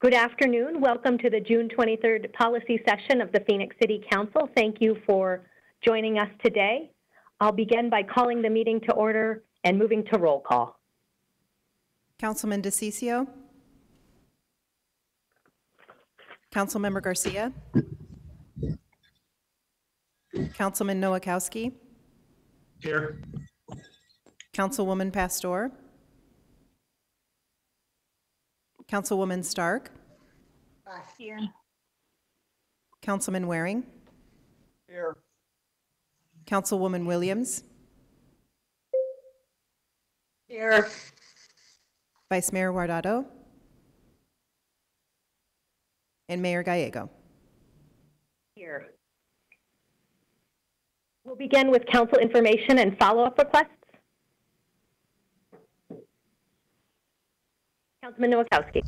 Good afternoon. Welcome to the June 23rd policy session of the Phoenix City Council. Thank you for joining us today. I'll begin by calling the meeting to order and moving to roll call. Councilman DeCiccio. Councilmember Garcia. Councilman Nowakowski. Here. Councilwoman Pastor. Councilwoman Stark. Here. Councilman Waring. Here. Councilwoman Williams. Here. Vice Mayor Guardado. And Mayor Gallego. Here. We'll begin with council information and follow-up requests. Councilman Nowakowski.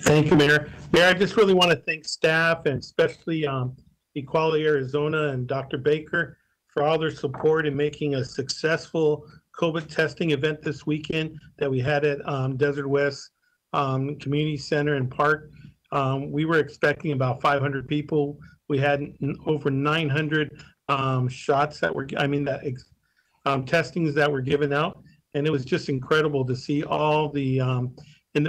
Thank you, Mayor. Mayor, I just really want to thank staff and especially Equality Arizona and Dr. Baker for all their support in making a successful COVID testing event this weekend that we had at Desert West Community Center and Park. We were expecting about 500 people. We had over 900 shots that were, testings that were given out. And it was just incredible to see all the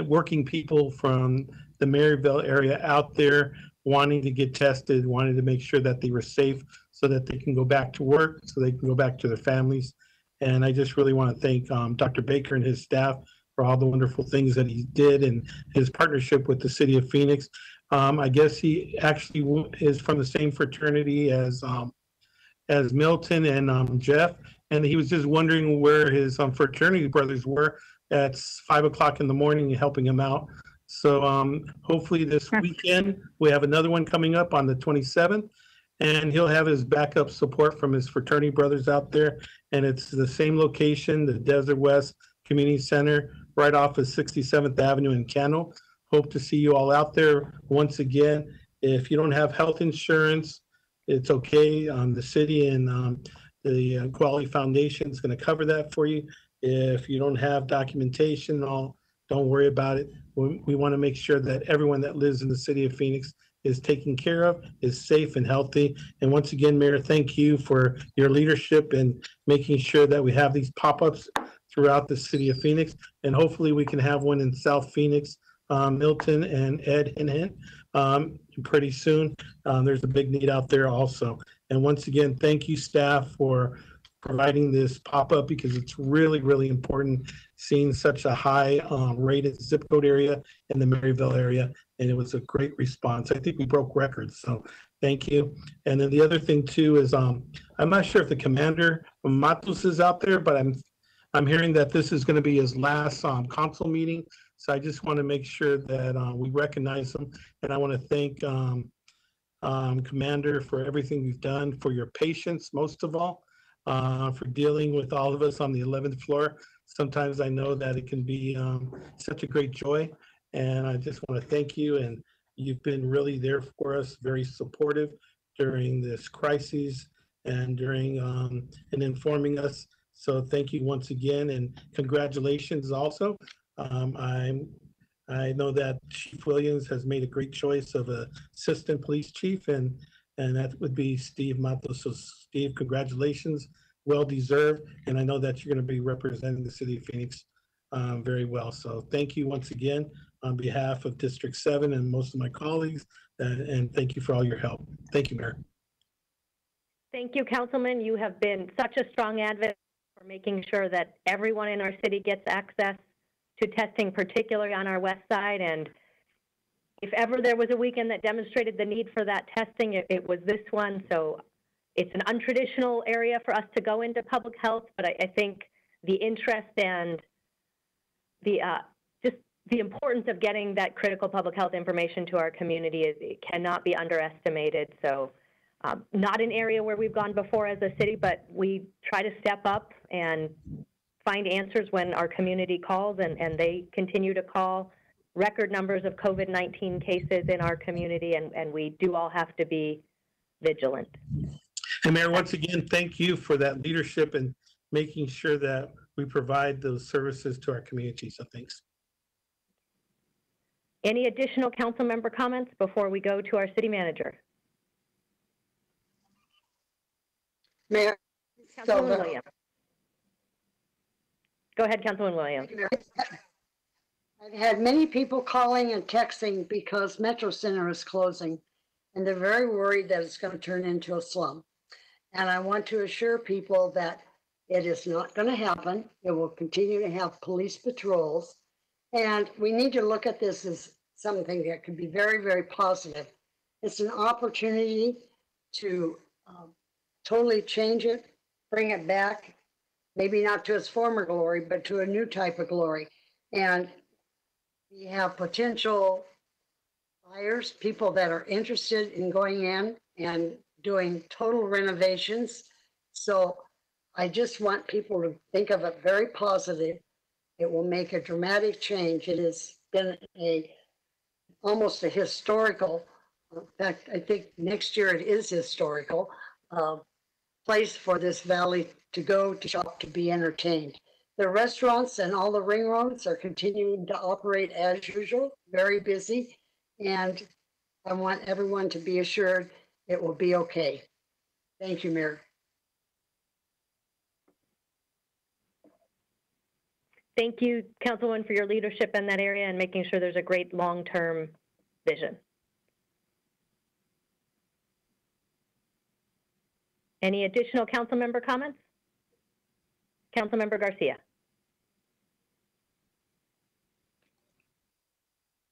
working people from the Maryville area out there wanting to get tested, wanting to make sure that they were safe so that they can go back to work, so they can go back to their families. And I just really want to thank Dr. Baker and his staff for all the wonderful things that he did and his partnership with the city of Phoenix. I guess he actually is from the same fraternity as Milton and Jeff, and he was just wondering where his fraternity brothers were at 5 o'clock in the morning, helping him out. So hopefully this weekend we have another one coming up on the 27th, and he'll have his backup support from his fraternity brothers out there. And it's the same location, the Desert West Community Center, right off of 67th Avenue in Cano. Hope to see you all out there. Once again, if you don't have health insurance, it's okay. The city and the Quality Foundation is going to cover that for you. If you don't have documentation, don't worry about it. We want to make sure that everyone that lives in the city of Phoenix is taken care of, is safe and healthy. And once again, Mayor, thank you for your leadership in making sure that we have these pop-ups throughout the city of Phoenix. And hopefully we can have one in South Phoenix, Milton and Ed Hinton pretty soon. There's a big need out there also. And once again, thank you, staff, for providing this pop-up because it's really, really important seeing such a high rated zip code area in the Maryville area. And it was a great response. I think we broke records, so thank you. And then the other thing too is I'm not sure if the commander Matos is out there, but I'm hearing that this is going to be his last council meeting. So I just want to make sure that we recognize him. And I want to thank Commander for everything you've done, for your patience, most of all, for dealing with all of us on the 11th floor. Sometimes I know that it can be such a great joy. And I just want to thank you. And you've been really there for us, very supportive during this crisis and during and informing us. So thank you once again, and congratulations also. I know that Chief Williams has made a great choice of an assistant police chief, and that would be Steve Matos. So Steve, congratulations, well deserved. And I know that you're going to be representing the city of Phoenix very well. So thank you once again on behalf of District 7 and most of my colleagues, and thank you for all your help. Thank you, Mayor. Thank you, Councilman. You have been such a strong advocate for making sure that everyone in our city gets access to testing, particularly on our west side. And if ever there was a weekend that demonstrated the need for that testing, it was this one. So it's an untraditional area for us to go into public health, but I think the interest and the just the importance of getting that critical public health information to our community it cannot be underestimated. So not an area where we've gone before as a city, but we try to step up and find answers when our community calls, and they continue to call. Record numbers of COVID-19 cases in our community, and we do all have to be vigilant. And Mayor, once again, thank you for that leadership and making sure that we provide those services to our community. So thanks. Any additional council member comments before we go to our city manager? Mayor. Councilwoman Silva. Williams. Go ahead, Councilwoman Williams. I've had many people calling and texting because Metro Center is closing, and they're very worried that it's going to turn into a slum. And I want to assure people that it is not going to happen. It will continue to have police patrols. And we need to look at this as something that could be very, very positive. It's an opportunity to totally change it, bring it back, maybe not to its former glory, but to a new type of glory. And we have potential buyers, people that are interested in going in and doing total renovations. So I just want people to think of it very positive. It will make a dramatic change. It has been almost a historical, in fact, I think next year it is historical, place for this valley to go, to shop, to be entertained. The restaurants and all the ring roads are continuing to operate as usual, very busy. And I want everyone to be assured it will be okay. Thank you, Mayor. Thank you, Councilwoman, for your leadership in that area and making sure there's a great long-term vision. Any additional council member comments? Councilmember Garcia.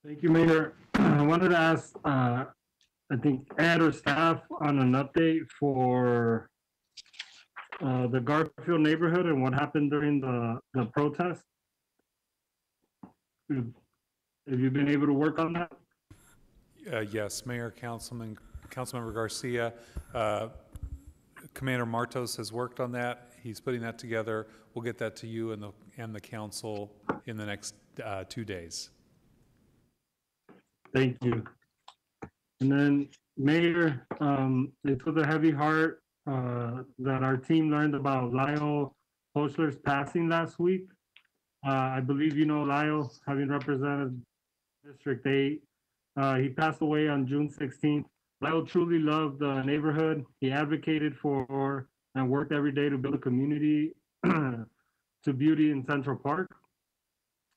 Thank you, Mayor. I wanted to ask, I think Ed or staff on an update for the Garfield neighborhood and what happened during the protest. Have you been able to work on that? Yes, Mayor, Councilmember Garcia. Commander Martos has worked on that. He's putting that together. We'll get that to you and the council in the next 2 days. Thank you. And then, Mayor, it's with a heavy heart that our team learned about Lyle Hochler's passing last week. I believe you know Lyle, having represented District 8. He passed away on June 16th. Lyle truly loved the neighborhood. He advocated for and worked every day to build a community to beauty in Central Park.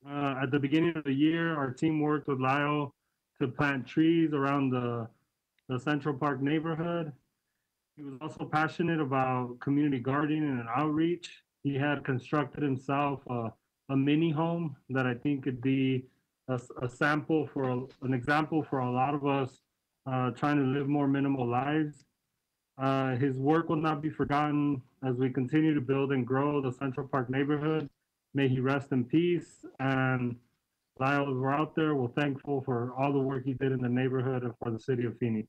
At the beginning of the year, our team worked with Lyle to plant trees around the Central Park neighborhood. He was also passionate about community gardening and outreach. He had constructed himself a mini home that I think could be a sample for an example for a lot of us trying to live more minimal lives. His work will not be forgotten as we continue to build and grow the Central Park neighborhood. May he rest in peace. And Lyle, if we're out there, we're thankful for all the work he did in the neighborhood and for the city of Phoenix.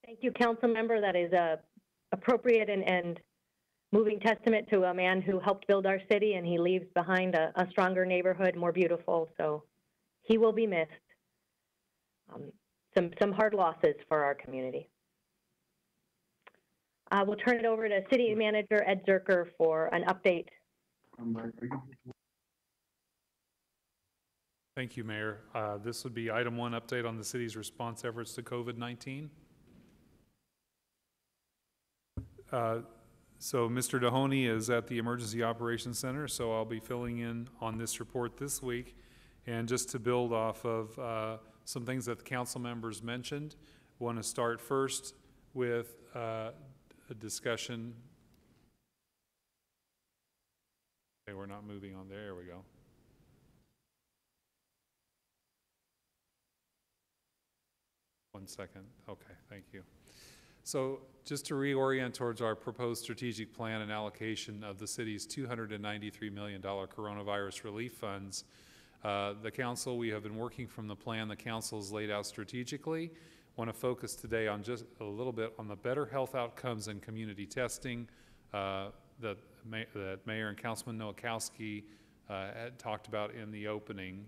Thank you, council member. That is a appropriate and moving testament to a man who helped build our city, and he leaves behind a stronger neighborhood, more beautiful. So he will be missed. Some hard losses for our community. We'll turn it over to City Manager Ed Zerker for an update. Thank you, Mayor. This would be item 1, update on the city's response efforts to COVID-19. So Mr. Dahoney is at the Emergency Operations Center, so I'll be filling in on this report this week. And just to build off of some things that the council members mentioned, I want to start first with a discussion. Okay, we're not moving on there. There we go. One second. Okay, thank you. So just to reorient towards our proposed strategic plan and allocation of the city's $293 million coronavirus relief funds, the council, we have been working from the plan the council has laid out strategically. Want to focus today on just a little bit on the better health outcomes and community testing that Mayor and Councilman Nowakowski had talked about in the opening.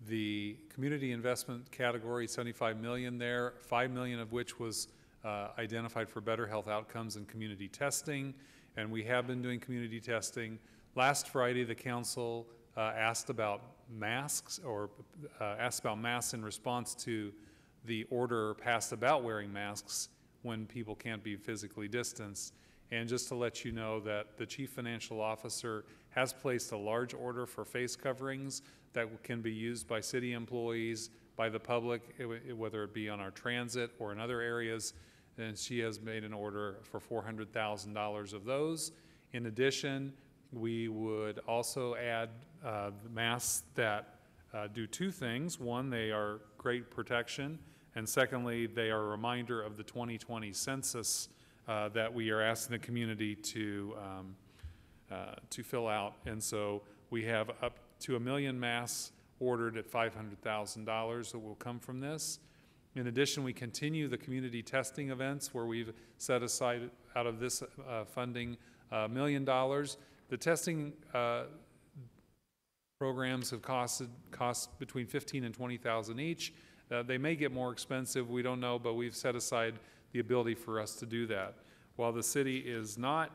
The community investment category, $75 million there, $5 million of which was identified for better health outcomes and community testing. And we have been doing community testing. Last Friday, the council asked about masks, or asked about masks in response to the order passed about wearing masks when people can't be physically distanced. And just to let you know that the Chief Financial Officer has placed a large order for face coverings that can be used by city employees, by the public, whether it be on our transit or in other areas. And she has made an order for $400,000 of those. In addition, we would also add masks that do two things. One, they are great protection, and secondly, they are a reminder of the 2020 census that we are asking the community to fill out. And so we have up to 1 million masks ordered at $500,000 that will come from this. In addition, we continue the community testing events where we've set aside out of this funding $1 million. The testing programs have cost between $15,000 and $20,000 each. They may get more expensive, we don't know, but we've set aside the ability for us to do that. While the city is not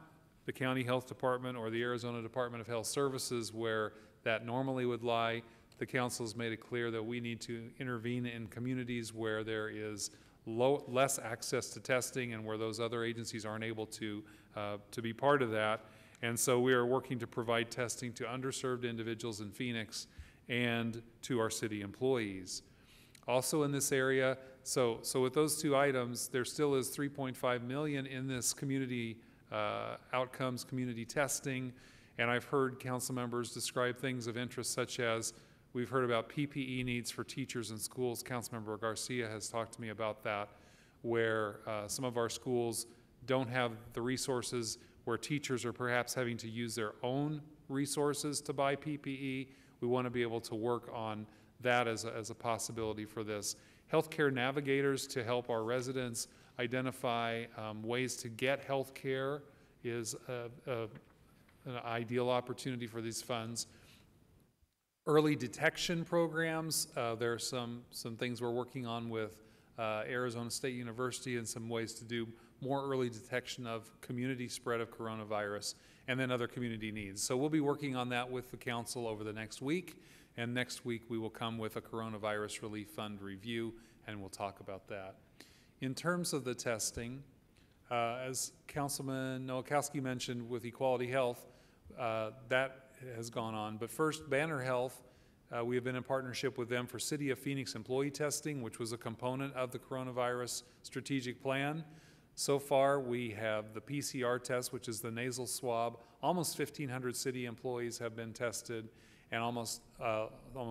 the county health department or the Arizona Department of Health Services where that normally would lie, the council has made it clear that we need to intervene in communities where there is less access to testing and where those other agencies aren't able to be part of that. And so we are working to provide testing to underserved individuals in Phoenix and to our city employees. Also in this area, so with those two items, there still is $3.5 million in this community outcomes, community testing. And I've heard council members describe things of interest such as we've heard about PPE needs for teachers in schools. Councilmember Garcia has talked to me about that, where some of our schools don't have the resources, where teachers are perhaps having to use their own resources to buy PPE. We want to be able to work on that as a possibility for this. Healthcare navigators to help our residents identify ways to get health care is an ideal opportunity for these funds. Early detection programs, there are some things we're working on with Arizona State University and some ways to do more early detection of community spread of coronavirus, and then other community needs. So we'll be working on that with the council over the next week, and next week we will come with a coronavirus relief fund review, and we'll talk about that. In terms of the testing, as Councilman Nowakowski mentioned with Equality Health, that has gone on. But first, Banner Health, we have been in partnership with them for City of Phoenix employee testing, which was a component of the coronavirus strategic plan. So far, we have the PCR test, which is the nasal swab. Almost 1,500 city employees have been tested, and almost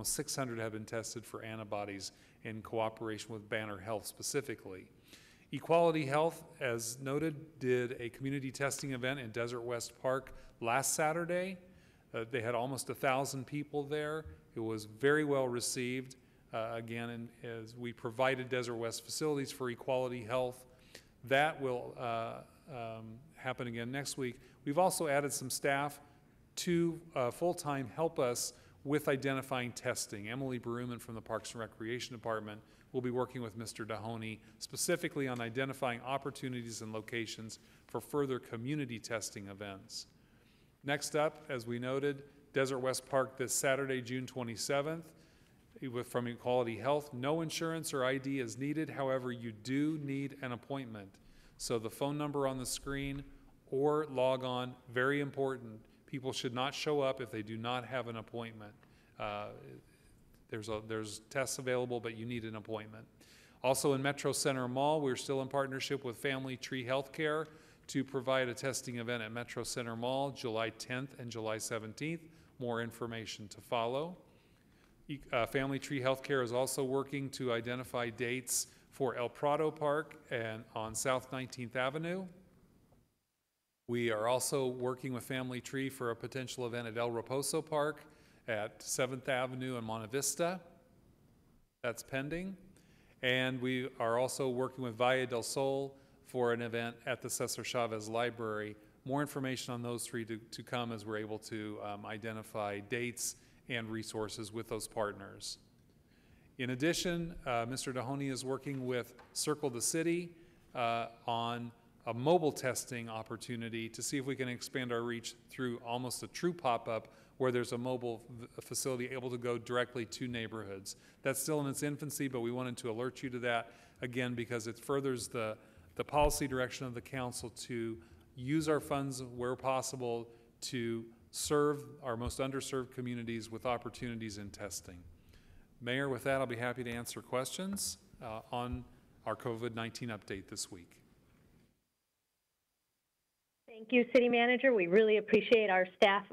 600 have been tested for antibodies in cooperation with Banner Health specifically. Equality Health, as noted, did a community testing event in Desert West Park last Saturday. They had almost 1,000 people there. It was very well received. Again, and as we provided Desert West facilities for Equality Health, that will happen again next week. We've also added some staff to full-time help us with identifying testing. Emily Beruman from the Parks and Recreation Department will be working with Mr. Dahoney specifically on identifying opportunities and locations for further community testing events. Next up, as we noted, Desert West Park this Saturday, June 27th, from Equality Health. No insurance or ID is needed. However, you do need an appointment. So the phone number on the screen or log on, very important. People should not show up if they do not have an appointment. There's tests available, but you need an appointment. Also in Metro Center Mall, we're still in partnership with Family Tree Healthcare to provide a testing event at Metro Center Mall, July 10th and July 17th. More information to follow. Family Tree Healthcare is also working to identify dates for El Prado Park and on South 19th Avenue. We are also working with Family Tree for a potential event at El Reposo Park at 7th Avenue and Monte Vista. That's pending. And we are also working with Valle del Sol for an event at the Cesar Chavez Library. More information on those three to come as we're able to identify dates and resources with those partners. In addition, Mr. Dahoney is working with Circle the City on a mobile testing opportunity to see if we can expand our reach through almost a true pop-up where there's a mobile facility able to go directly to neighborhoods. That's still in its infancy, but we wanted to alert you to that, again, because it furthers the policy direction of the council to use our funds where possible to serve our most underserved communities with opportunities in testing. Mayor, with that, I'll be happy to answer questions on our COVID-19 update this week. Thank you, City Manager. We really appreciate our staff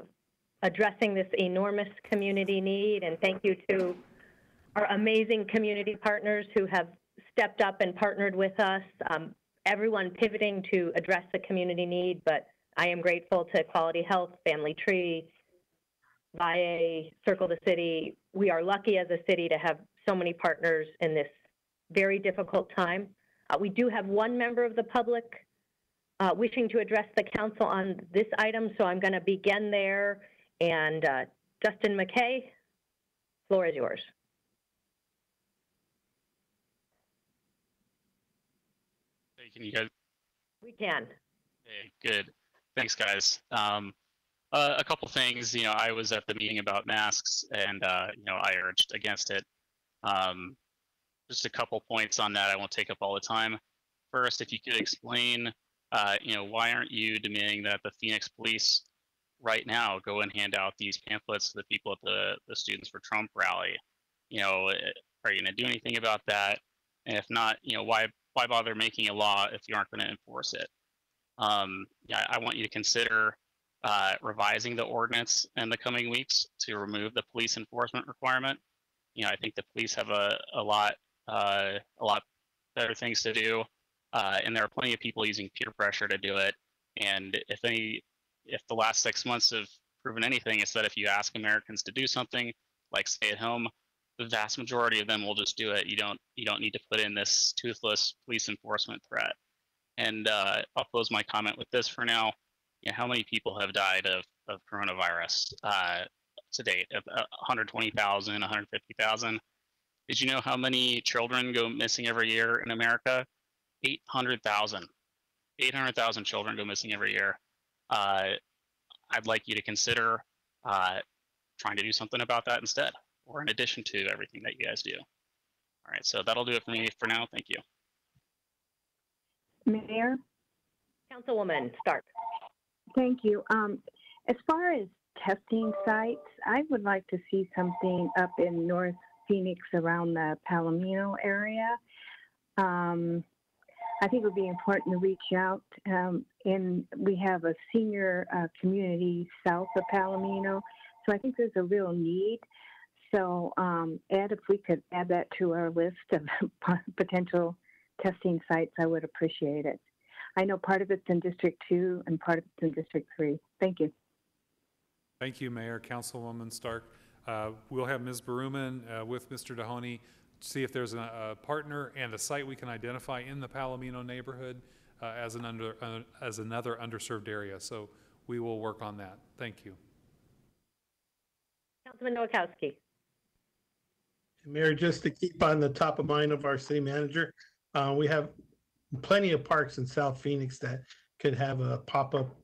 addressing this enormous community need, and thank you to our amazing community partners who have stepped up and partnered with us. Everyone pivoting to address the community need, but I am grateful to Quality Health, Family Tree, VIA, Circle the City. We are lucky as a city to have so many partners in this very difficult time. We do have one member of the public wishing to address the council on this item, so I'm going to begin there. And Justin McKay, floor is yours. Hey, can you guys? We can. Hey, good. Thanks, guys. A couple things. I was at the meeting about masks, and I urged against it. Just a couple points on that. I won't take up all the time. First, if you could explain, why aren't you demanding that the Phoenix police right now go and hand out these pamphlets to the people at the Students for Trump rally? Are you going to do anything about that? And if not, why bother making a law if you aren't going to enforce it? I want you to consider revising the ordinance in the coming weeks to remove the police enforcement requirement. I think the police have a lot better things to do, and there are plenty of people using peer pressure to do it. And if the last 6 months have proven anything, it's that if you ask Americans to do something like stay at home, the vast majority of them will just do it. You don't need to put in this toothless police enforcement threat. And I'll close my comment with this for now. How many people have died of coronavirus to date? 120,000, 150,000. Did you know how many children go missing every year in America? 800,000. 800,000 children go missing every year. I'd like you to consider trying to do something about that instead, or in addition to everything that you guys do. All right, so that'll do it for me for now. Thank you. Mayor? Councilwoman Stark. Thank you. As far as testing sites, I would like to see something up in North Phoenix around the Palomino area. I think it would be important to reach out. We have a senior community south of Palomino, so I think there's a real need. So Ed, if we could add that to our list of potential testing sites, I would appreciate it. I know part of it's in District 2 and part of it's in District 3. Thank you. Thank you, Mayor. Councilwoman Stark. We'll have Ms. Baruman with Mr. Dahoney see if there's a partner and a site we can identify in the Palomino neighborhood as another underserved area. So we will work on that. Thank you. Councilman Nowakowski. Mayor, just to keep on the top of mind of our city manager, we have plenty of parks in South Phoenix that could have a pop-up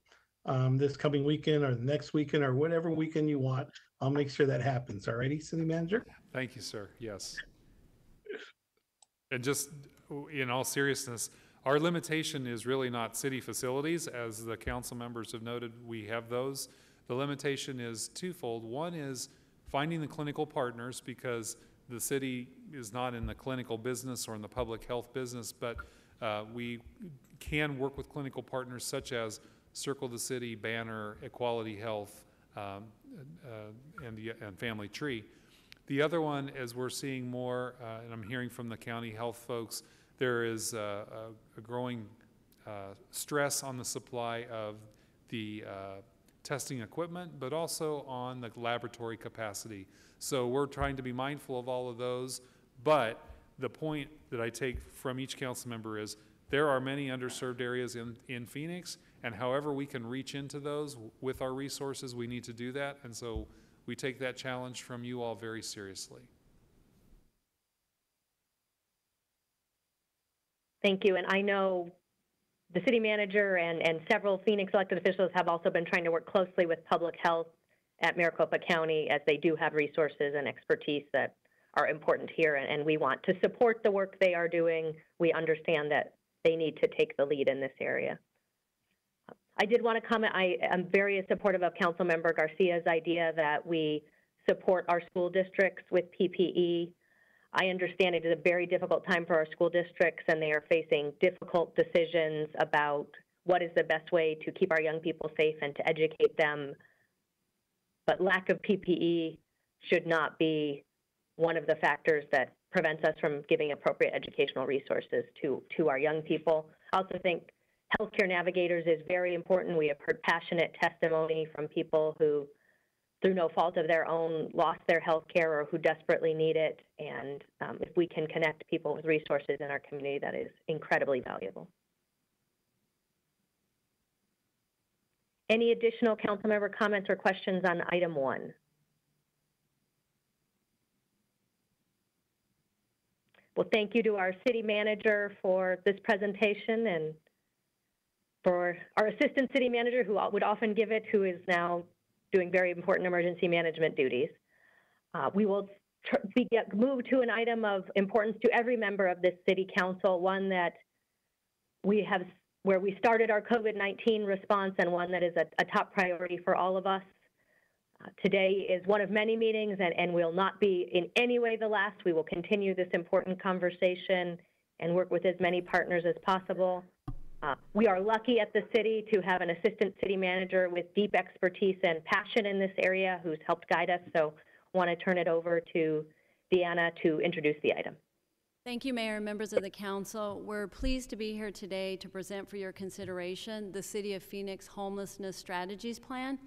this coming weekend or the next weekend or whatever weekend you want. I'll make sure that happens. All righty, city manager? Thank you, sir. Yes. And just in all seriousness, our limitation is really not city facilities. As the council members have noted, we have those. The limitation is twofold. One is finding the clinical partners, because the city is not in the clinical business or in the public health business, but we can work with clinical partners such as Circle the City, Banner, Equality Health, and Family Tree. The other one, as we're seeing more, and I'm hearing from the county health folks, there is a growing stress on the supply of the testing equipment, but also on the laboratory capacity. So we're trying to be mindful of all of those, but the point that I take from each council member is there are many underserved areas in Phoenix, and however we can reach into those with our resources, we need to do that. And so we take that challenge from you all very seriously. Thank you. And I know the city manager and several Phoenix elected officials have also been trying to work closely with public health at Maricopa County, as they do have resources and expertise that are important here, and we want to support the work they are doing. We understand that they need to take the lead in this area. I did want to comment, I am very supportive of Councilmember Garcia's idea that we support our school districts with PPE. I understand it is a very difficult time for our school districts, and they are facing difficult decisions about what is the best way to keep our young people safe and to educate them. But lack of PPE should not be one of the factors that prevents us from giving appropriate educational resources to our young people. I also think healthcare navigators is very important. We have heard passionate testimony from people who, through no fault of their own, lost their healthcare or who desperately need it. And if we can connect people with resources in our community, that is incredibly valuable. Any additional council member comments or questions on item 1? Well, thank you to our city manager for this presentation, and for our assistant city manager, who would often give it, who is now doing very important emergency management duties. We will move to an item of importance to every member of this city council, one that we have, where we started our COVID-19 response, and one that is a top priority for all of us. Today is one of many meetings, and will not be in any way the last. We will continue this important conversation and work with as many partners as possible. We are lucky at the city to have an assistant city manager with deep expertise and passion in this area who's helped guide us. So I want to turn it over to Deanna to introduce the item. Thank you, Mayor and members of the council. We're pleased to be here today to present for your consideration the City of Phoenix Homelessness Strategies Plan.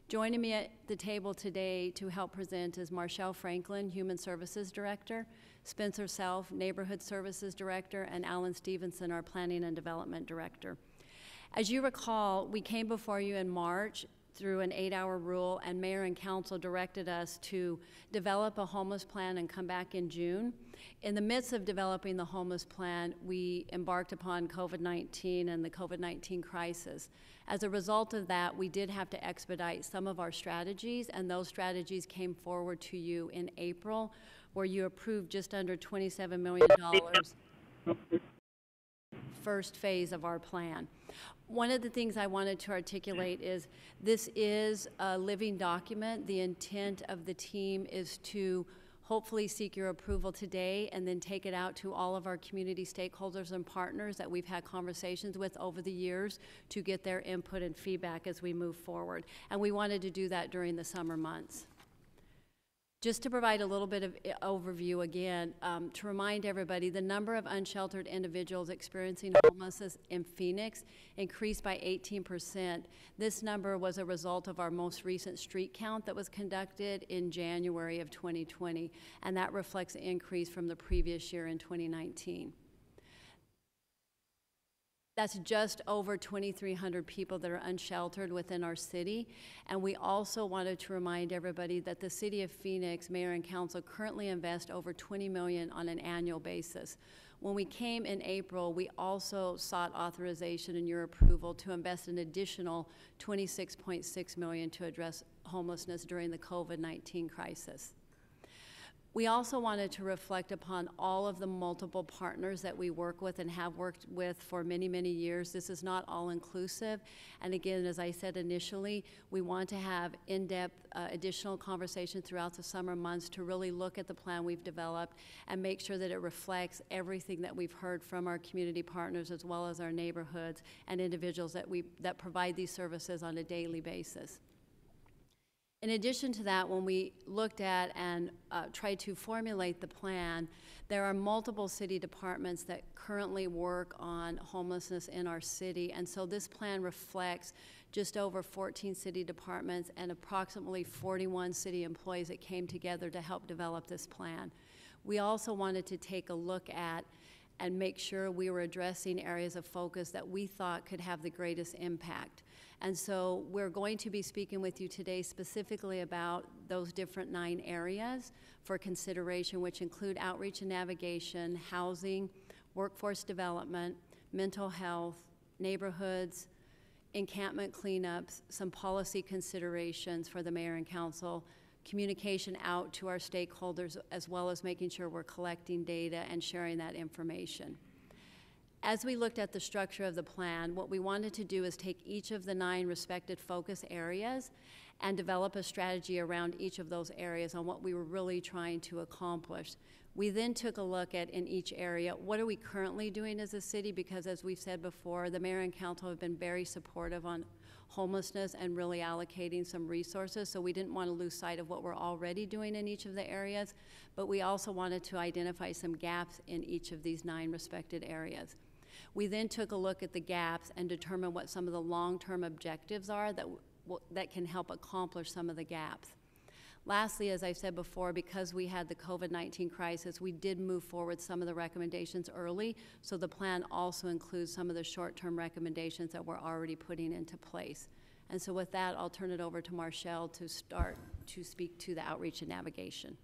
Joining me at the table today to help present is Marshall Franklin, Human Services Director, Spencer Self, Neighborhood Services Director, and Alan Stevenson, our Planning and Development Director. As you recall, we came before you in March through an 8-hour rule, and Mayor and Council directed us to develop a homeless plan and come back in June. In the midst of developing the homeless plan, we embarked upon COVID-19 and the COVID-19 crisis. As a result of that, we did have to expedite some of our strategies, and those strategies came forward to you in April, where you approved just under $27 million first phase of our plan. One of the things I wanted to articulate is this is a living document. The intent of the team is to hopefully seek your approval today and then take it out to all of our community stakeholders and partners that we've had conversations with over the years to get their input and feedback as we move forward. And we wanted to do that during the summer months. Just to provide a little bit of overview again, to remind everybody, the number of unsheltered individuals experiencing homelessness in Phoenix increased by 18%. This number was a result of our most recent street count that was conducted in January of 2020, and that reflects an increase from the previous year in 2019. That's just over 2,300 people that are unsheltered within our city. And we also wanted to remind everybody that the City of Phoenix, Mayor and Council, currently invest over $20 million on an annual basis. When we came in April, we also sought authorization and your approval to invest an additional $26.6 million to address homelessness during the COVID-19 crisis. We also wanted to reflect upon all of the multiple partners that we work with and have worked with for many, many years. This is not all-inclusive. And again, as I said initially, we want to have in-depth additional conversation throughout the summer months to really look at the plan we've developed and make sure that it reflects everything that we've heard from our community partners as well as our neighborhoods and individuals that provide these services on a daily basis. In addition to that, when we looked at and tried to formulate the plan, there are multiple city departments that currently work on homelessness in our city, and so this plan reflects just over 14 city departments and approximately 41 city employees that came together to help develop this plan. We also wanted to take a look at and make sure we were addressing areas of focus that we thought could have the greatest impact. And so we're going to be speaking with you today specifically about those different 9 areas for consideration, which include outreach and navigation, housing, workforce development, mental health, neighborhoods, encampment cleanups, some policy considerations for the mayor and council, communication out to our stakeholders, as well as making sure we're collecting data and sharing that information. As we looked at the structure of the plan, what we wanted to do is take each of the 9 respected focus areas and develop a strategy around each of those areas on what we were really trying to accomplish. We then took a look at, in each area, what are we currently doing as a city? Because as we've said before, the mayor and council have been very supportive on homelessness and really allocating some resources, so we didn't want to lose sight of what we're already doing in each of the areas, but we also wanted to identify some gaps in each of these 9 respected areas. We then took a look at the gaps and determined what some of the long-term objectives are that can help accomplish some of the gaps. Lastly, as I said before, because we had the COVID-19 crisis, we did move forward some of the recommendations early, so the plan also includes some of the short-term recommendations that we're already putting into place. And so with that, I'll turn it over to Marshall to start to speak to the outreach and navigation.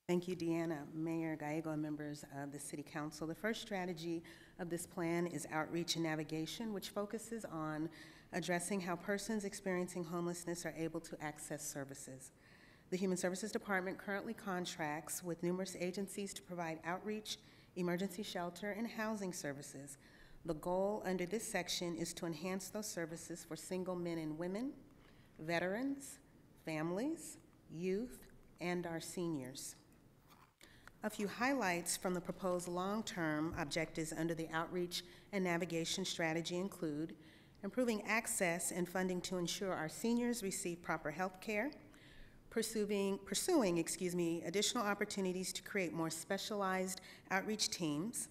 Thank you, Deanna, Mayor Gallego, and members of the City Council. The first strategy of this plan is outreach and navigation, which focuses on addressing how persons experiencing homelessness are able to access services. The Human Services Department currently contracts with numerous agencies to provide outreach, emergency shelter, and housing services. The goal under this section is to enhance those services for single men and women, veterans, families, youth, and our seniors. A few highlights from the proposed long-term objectives under the outreach and navigation strategy include improving access and funding to ensure our seniors receive proper health care, pursuing additional opportunities to create more specialized outreach teams,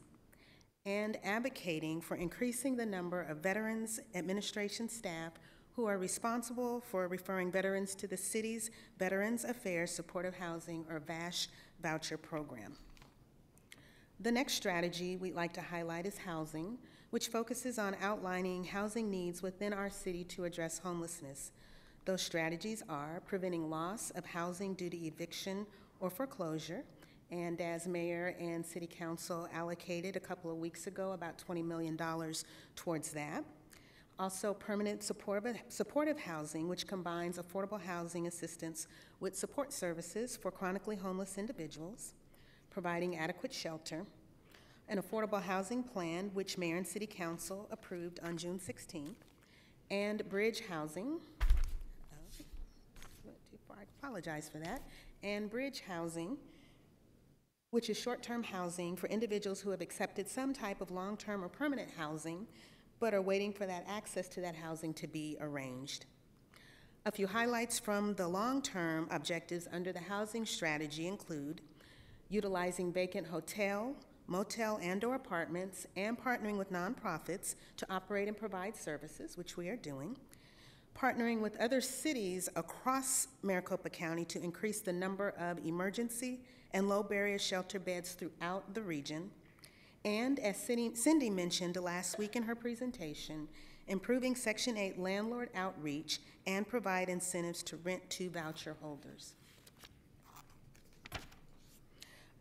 and advocating for increasing the number of Veterans Administration staff who are responsible for referring veterans to the city's Veterans Affairs Supportive Housing, or VASH, voucher program. The next strategy we'd like to highlight is housing, which focuses on outlining housing needs within our city to address homelessness. Those strategies are preventing loss of housing due to eviction or foreclosure, and as Mayor and City Council allocated a couple of weeks ago, about $20 million towards that. Also, permanent supportive housing, which combines affordable housing assistance with support services for chronically homeless individuals, providing adequate shelter, an affordable housing plan, which Mayor and City Council approved on June 16th, and bridge housing. Went too far, I apologize for that. And bridge housing, which is short-term housing for individuals who have accepted some type of long-term or permanent housing, but are waiting for that access to that housing to be arranged. A few highlights from the long-term objectives under the housing strategy include utilizing vacant hotel, motel, and/or apartments, and partnering with nonprofits to operate and provide services, which we are doing, partnering with other cities across Maricopa County to increase the number of emergency and low-barrier shelter beds throughout the region, and as Cindy mentioned last week in her presentation, improving Section 8 landlord outreach and provide incentives to rent to voucher holders.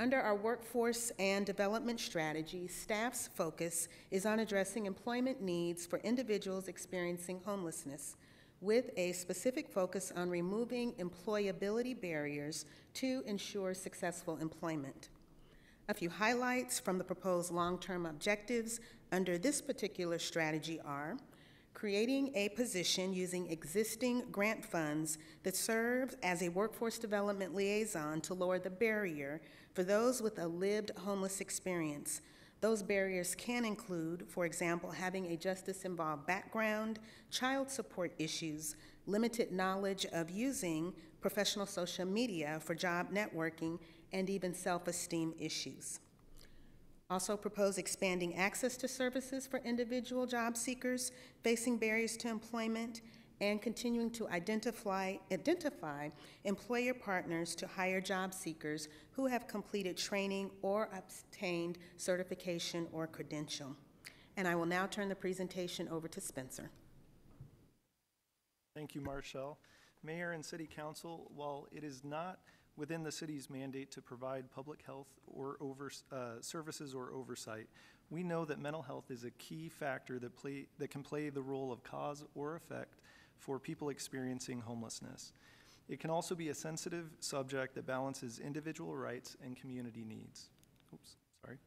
Under our workforce and development strategy, staff's focus is on addressing employment needs for individuals experiencing homelessness, with a specific focus on removing employability barriers to ensure successful employment. A few highlights from the proposed long-term objectives under this particular strategy are creating a position using existing grant funds that serves as a workforce development liaison to lower the barrier for those with a lived homeless experience. Those barriers can include, for example, having a justice-involved background, child support issues, limited knowledge of using professional social media for job networking, and even self-esteem issues. Also propose expanding access to services for individual job seekers facing barriers to employment, and continuing to identify employer partners to hire job seekers who have completed training or obtained certification or credential. And I will now turn the presentation over to Spencer. Thank you, Marshall. Mayor and City Council, while it is not within the city's mandate to provide public health or services or oversight, we know that mental health is a key factor that can play the role of cause or effect for people experiencing homelessness. It can also be a sensitive subject that balances individual rights and community needs. Oops, sorry.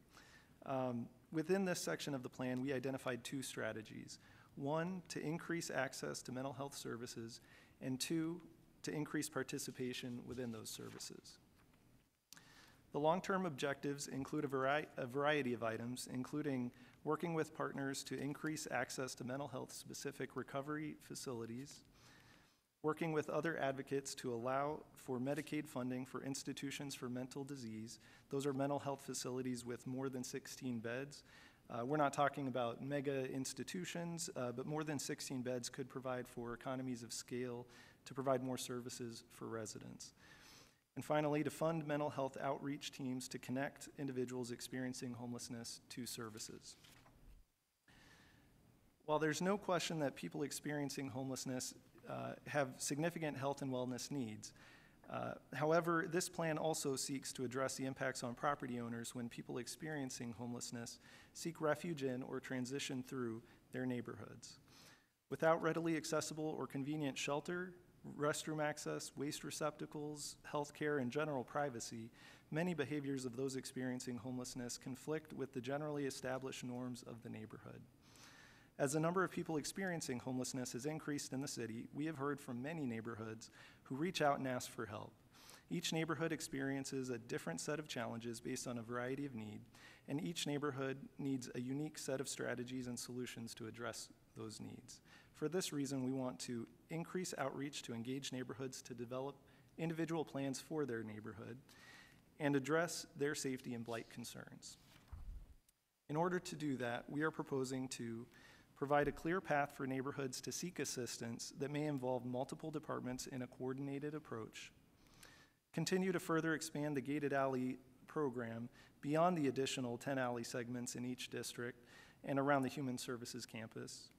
Within this section of the plan, we identified two strategies. One, to increase access to mental health services, and two, to increase participation within those services. The long-term objectives include a variety of items, including working with partners to increase access to mental health-specific recovery facilities, working with other advocates to allow for Medicaid funding for institutions for mental disease. Those are mental health facilities with more than 16 beds. We're not talking about mega institutions, but more than 16 beds could provide for economies of scale to provide more services for residents. And finally, to fund mental health outreach teams to connect individuals experiencing homelessness to services. While there's no question that people experiencing homelessness have significant health and wellness needs, however, this plan also seeks to address the impacts on property owners when people experiencing homelessness seek refuge in or transition through their neighborhoods. Without readily accessible or convenient shelter, restroom access, waste receptacles, health care, and general privacy, many behaviors of those experiencing homelessness conflict with the generally established norms of the neighborhood. As the number of people experiencing homelessness has increased in the city, we have heard from many neighborhoods who reach out and ask for help. Each neighborhood experiences a different set of challenges based on a variety of need, and each neighborhood needs a unique set of strategies and solutions to address those needs. For this reason, we want to increase outreach to engage neighborhoods to develop individual plans for their neighborhood and address their safety and blight concerns. In order to do that, we are proposing to provide a clear path for neighborhoods to seek assistance that may involve multiple departments in a coordinated approach, continue to further expand the gated alley program beyond the additional 10 alley segments in each district and around the Human Services campus,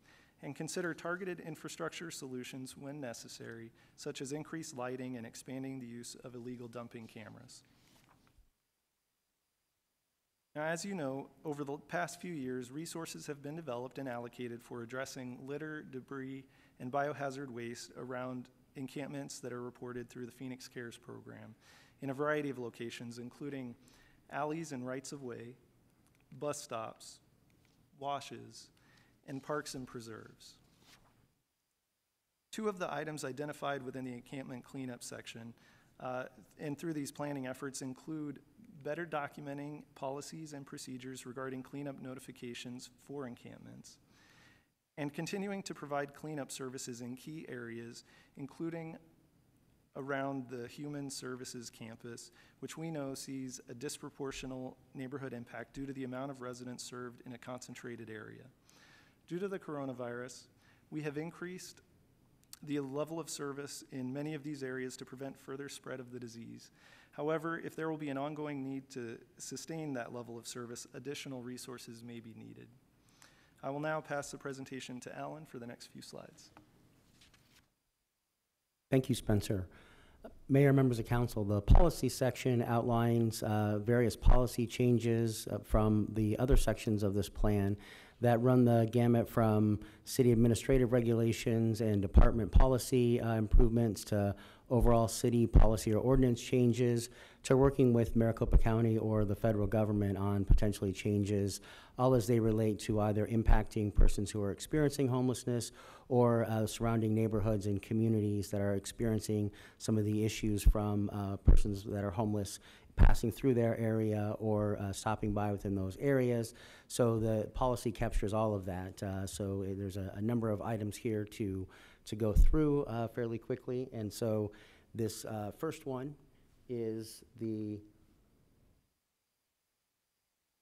and consider targeted infrastructure solutions when necessary, such as increased lighting and expanding the use of illegal dumping cameras. Now, as you know, over the past few years, resources have been developed and allocated for addressing litter, debris, and biohazard waste around encampments that are reported through the Phoenix Cares program in a variety of locations, including alleys and rights-of-way, bus stops, washes, and parks and preserves. Two of the items identified within the encampment cleanup section and through these planning efforts include better documenting policies and procedures regarding cleanup notifications for encampments, and continuing to provide cleanup services in key areas, including around the Human Services campus, which we know sees a disproportional neighborhood impact due to the amount of residents served in a concentrated area. Due to the coronavirus, we have increased the level of service in many of these areas to prevent further spread of the disease. However, if there will be an ongoing need to sustain that level of service, additional resources may be needed. I will now pass the presentation to Alan for the next few slides. Thank you, Spencer. Mayor, members of council, the policy section outlines various policy changes from the other sections of this plan that run the gamut from city administrative regulations and department policy improvements to overall city policy or ordinance changes to working with Maricopa County or the federal government on potentially changes, all as they relate to either impacting persons who are experiencing homelessness or surrounding neighborhoods and communities that are experiencing some of the issues from persons that are homeless passing through their area or stopping by within those areas. So the policy captures all of that. So there's a number of items here to go through fairly quickly. And so this first one is the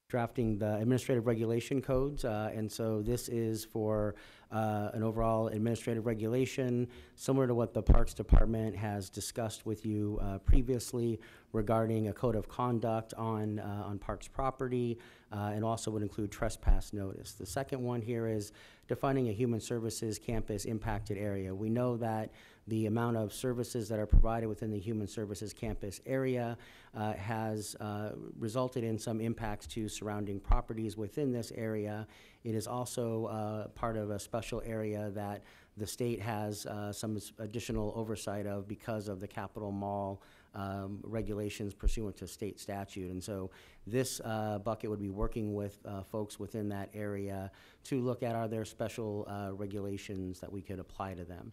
drafting the administrative regulation codes. And so this is for an overall administrative regulation, similar to what the Parks Department has discussed with you previously regarding a code of conduct on Parks property, and also would include trespass notice. The second one here is defining a human services campus impacted area. We know that the amount of services that are provided within the human services campus area has resulted in some impacts to surrounding properties within this area. It is also part of a special area that the state has some additional oversight of because of the Capitol Mall regulations pursuant to state statute. And so this bucket would be working with folks within that area to look at are there special regulations that we could apply to them.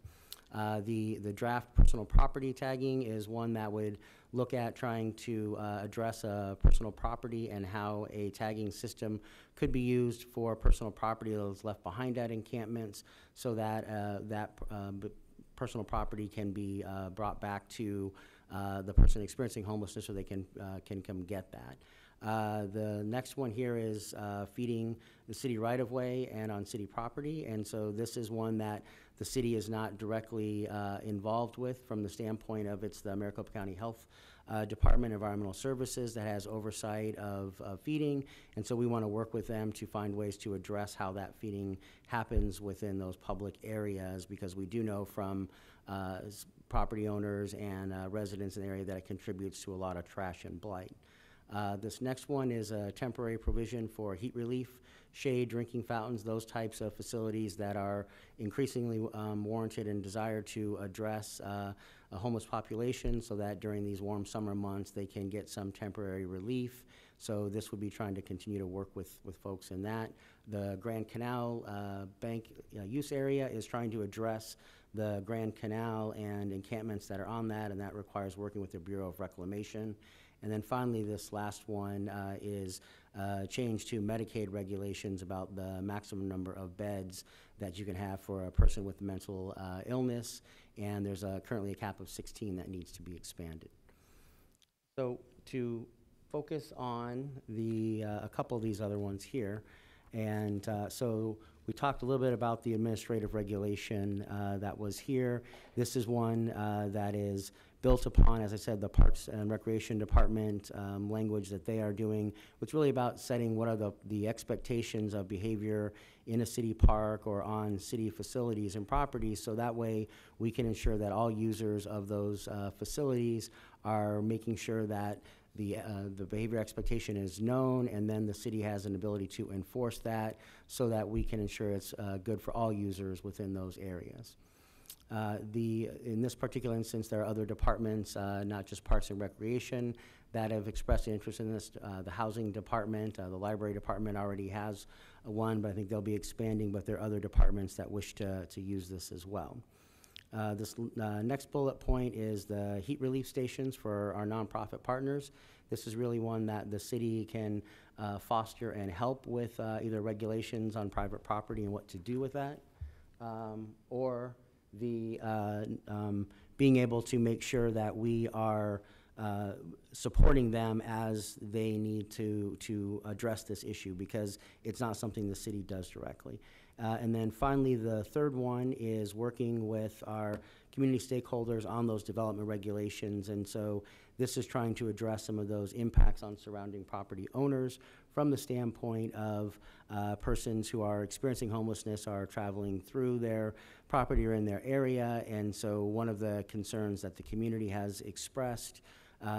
The draft personal property tagging is one that would look at trying to address personal property and how a tagging system could be used for personal property that was left behind at encampments so that personal property can be brought back to the person experiencing homelessness so they can come get that. The next one here is feeding the city right-of-way and on city property, and so this is one that the city is not directly involved with from the standpoint of it's the Maricopa County Health Department Environmental Services that has oversight of feeding, and so we want to work with them to find ways to address how that feeding happens within those public areas, because we do know from property owners and residents in the area that it contributes to a lot of trash and blight. This next one is a temporary provision for heat relief, shade, drinking fountains, those types of facilities that are increasingly warranted and desired to address a homeless population so that during these warm summer months they can get some temporary relief. So this would be trying to continue to work with folks in that. The Grand Canal Bank use area is trying to address the Grand Canal and encampments that are on that, and that requires working with the Bureau of Reclamation. And then finally, this last one is change to Medicaid regulations about the maximum number of beds that you can have for a person with mental illness, and there's currently a cap of 16 that needs to be expanded. So to focus on a couple of these other ones here, and so we talked a little bit about the administrative regulation that was here. This is one that is built upon, as I said, the Parks and Recreation Department language that they are doing. It's really about setting what are the expectations of behavior in a city park or on city facilities and properties, so that way we can ensure that all users of those facilities are making sure that the behavior expectation is known, and then the city has an ability to enforce that so that we can ensure it's good for all users within those areas. In this particular instance, there are other departments, not just Parks and Recreation, that have expressed interest in this. The Housing Department, the Library Department already has one, but I think they'll be expanding, but there are other departments that wish to use this as well. This next bullet point is the heat relief stations for our nonprofit partners. This is really one that the city can foster and help with either regulations on private property and what to do with that, or the being able to make sure that we are supporting them as they need to address this issue, because it's not something the city does directly. And then finally, the third one is working with our community stakeholders on those development regulations. And so this is trying to address some of those impacts on surrounding property owners from the standpoint of persons who are experiencing homelessness are traveling through their property or in their area. And so one of the concerns that the community has expressed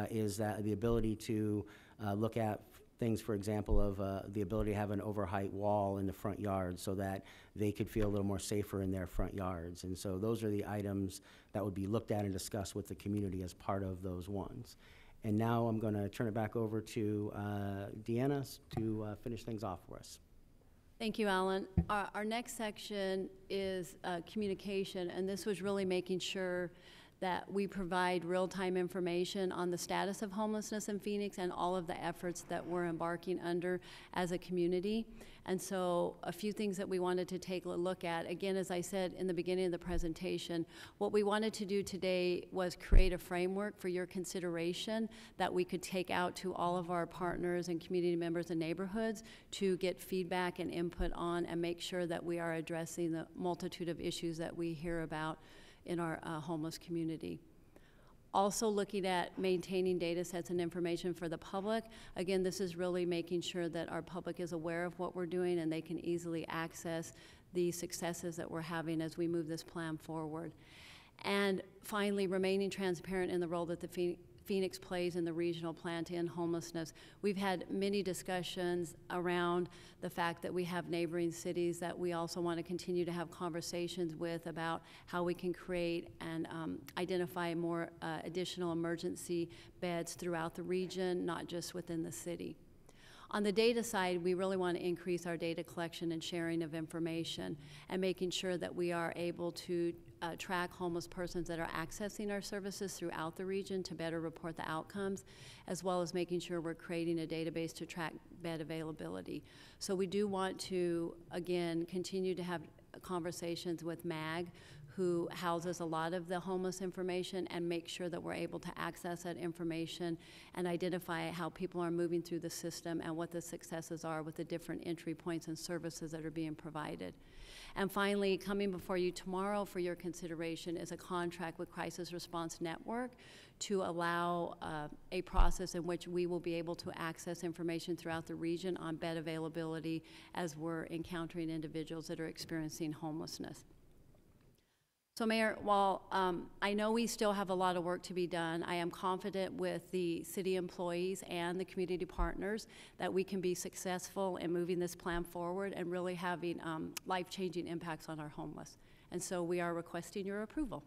is that the ability to look at things, for example, of the ability to have an overheight wall in the front yard so that they could feel a little more safer in their front yards. And so those are the items that would be looked at and discussed with the community as part of those ones. And now I'm going to turn it back over to Deanna to finish things off for us. Thank you, Alan. Our next section is communication, and this was really making sure that we provide real-time information on the status of homelessness in Phoenix and all of the efforts that we're embarking under as a community. And so a few things that we wanted to take a look at. Again, as I said in the beginning of the presentation, what we wanted to do today was create a framework for your consideration that we could take out to all of our partners and community members and neighborhoods to get feedback and input on and make sure that we are addressing the multitude of issues that we hear about in our homeless community. Also looking at maintaining data sets and information for the public. Again, this is really making sure that our public is aware of what we're doing and they can easily access the successes that we're having as we move this plan forward. And finally, remaining transparent in the role that the Phoenix plays in the regional plan to end homelessness. We've had many discussions around the fact that we have neighboring cities that we also want to continue to have conversations with about how we can create and identify more additional emergency beds throughout the region, not just within the city. On the data side, we really want to increase our data collection and sharing of information and making sure that we are able to track homeless persons that are accessing our services throughout the region to better report the outcomes, as well as making sure we're creating a database to track bed availability. So we do want to, again, continue to have conversations with MAG, who houses a lot of the homeless information, and make sure that we're able to access that information and identify how people are moving through the system and what the successes are with the different entry points and services that are being provided. And finally, coming before you tomorrow for your consideration is a contract with Crisis Response Network to allow a process in which we will be able to access information throughout the region on bed availability as we're encountering individuals that are experiencing homelessness. So Mayor, while I know we still have a lot of work to be done, I am confident with the city employees and the community partners that we can be successful in moving this plan forward and really having life-changing impacts on our homeless. And so we are requesting your approval.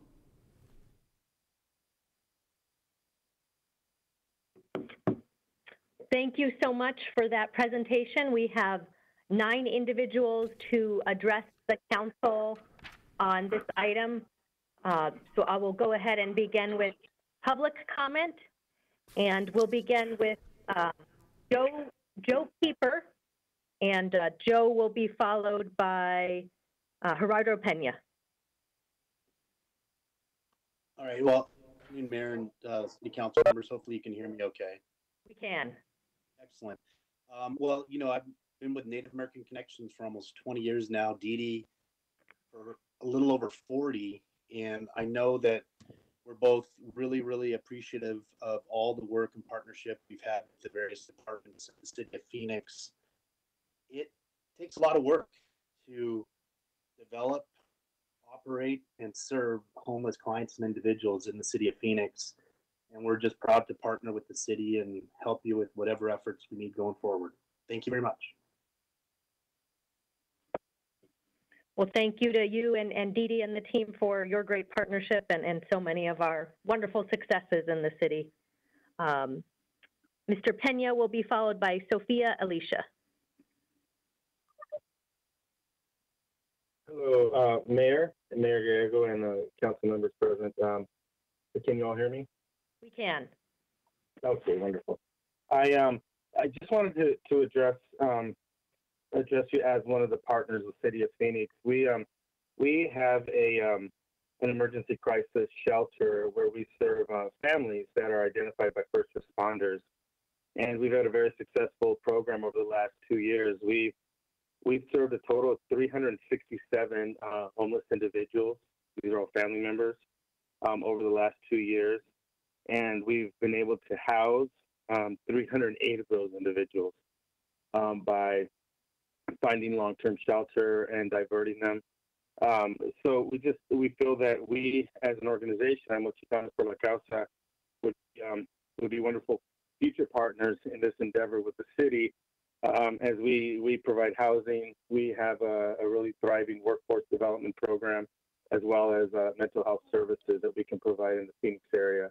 Thank you so much for that presentation. We have 9 individuals to address the council on this item. So I will go ahead and begin with public comment, and we'll begin with Joe Pieper, and Joe will be followed by Gerardo Pena. All right, well, Mayor and City Council members, hopefully you can hear me okay. We can. Excellent. Well, you know, I've been with Native American Connections for almost 20 years now, Dee Dee for a little over 40, and I know that we're both really, really appreciative of all the work and partnership we've had with the various departments of the city of Phoenix. It takes a lot of work to develop, operate, and serve homeless clients and individuals in the city of Phoenix, and we're just proud to partner with the city and help you with whatever efforts we need going forward. Thank you very much. Well, thank you to you and Dee Dee and the team for your great partnership and so many of our wonderful successes in the city. Mr. Pena will be followed by Sophia Alicia. Hello, Mayor Gallego, and council members present. Can you all hear me? We can. Okay, wonderful. I just wanted to address you as one of the partners of the City of Phoenix. We have an emergency crisis shelter where we serve families that are identified by first responders, and we've had a very successful program over the last 2 years. We've served a total of 367 homeless individuals. These are all family members over the last 2 years, and we've been able to house 308 of those individuals by finding long-term shelter and diverting them. So we feel that we, as an organization, Chicano por la Causa, would be wonderful future partners in this endeavor with the city. As we provide housing, we have a really thriving workforce development program, as well as mental health services that we can provide in the Phoenix area,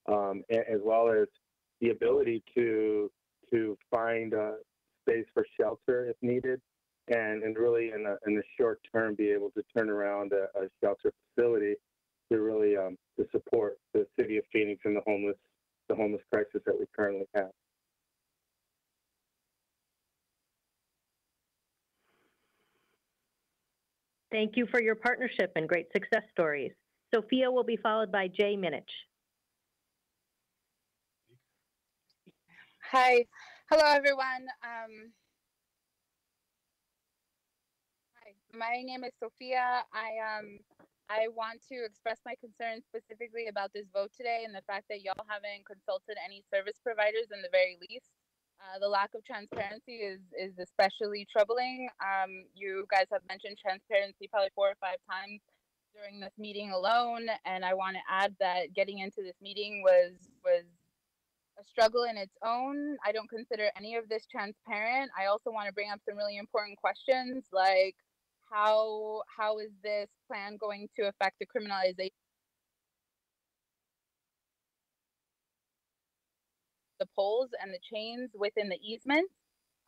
as well as the ability to find space for shelter if needed, and really in the short term be able to turn around a shelter facility really to support the city of Phoenix and the homeless crisis that we currently have. Thank you for your partnership and great success stories. Sophia will be followed by Jay Minich. Hi. Hello, everyone. Hi. My name is Sophia. I want to express my concerns specifically about this vote today and the fact that y'all haven't consulted any service providers in the very least. The lack of transparency is especially troubling. You guys have mentioned transparency probably 4 or 5 times during this meeting alone, and I want to add that getting into this meeting was a struggle in its own. I don't consider any of this transparent. I also want to bring up some really important questions like how is this plan going to affect the criminalization the poles and the chains within the easements?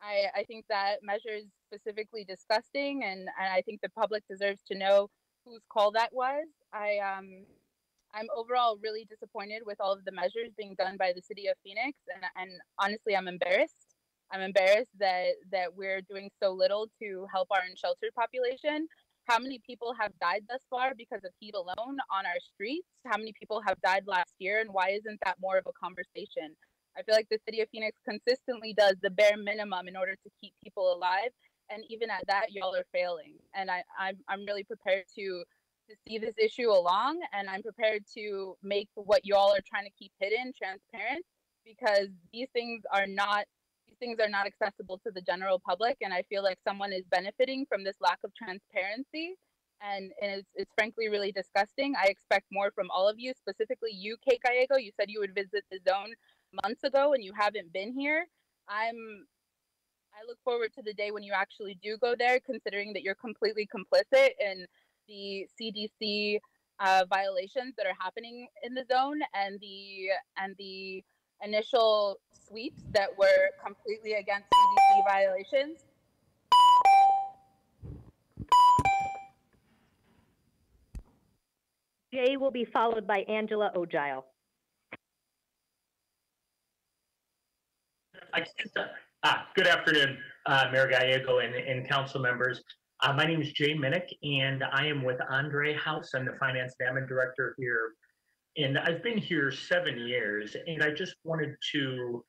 I think that measure is specifically disgusting, and I think the public deserves to know whose call that was. I'm overall really disappointed with all of the measures being done by the city of Phoenix, and honestly, I'm embarrassed. I'm embarrassed that we're doing so little to help our unsheltered population. How many people have died thus far because of heat alone on our streets? How many people have died last year, and why isn't that more of a conversation? I feel like the city of Phoenix consistently does the bare minimum in order to keep people alive, and even at that, y'all are failing. And I'm really prepared to see this issue along, and I'm prepared to make what y'all are trying to keep hidden transparent, because these things are not accessible to the general public, and I feel like someone is benefiting from this lack of transparency, and it's frankly really disgusting. I expect more from all of you, specifically you, Kate Gallego. You said you would visit the zone months ago and you haven't been here. I look forward to the day when you actually do go there, considering that you're completely complicit in the CDC violations that are happening in the zone, and the initial sweeps that were completely against CDC violations. Jay will be followed by Angela Ogile. Good afternoon, Mayor Gallego and council members. My name is Jay Minnick, and I am with Andre House. I'm the finance and admin director here. And I've been here 7 years, and I just wanted to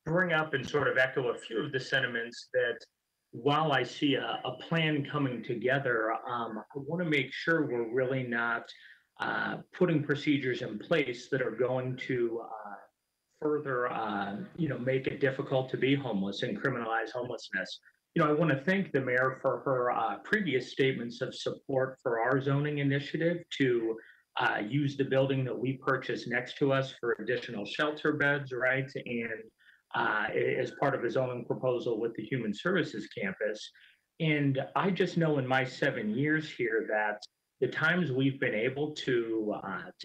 bring up and sort of echo a few of the sentiments that while I see a plan coming together, I want to make sure we're really not putting procedures in place that are going to further, make it difficult to be homeless and criminalize homelessness. I want to thank the mayor for her previous statements of support for our zoning initiative to use the building that we purchased next to us for additional shelter beds, right? And as part of a zoning proposal with the Human Services Campus. And I just know in my 7 years here that the times we've been able to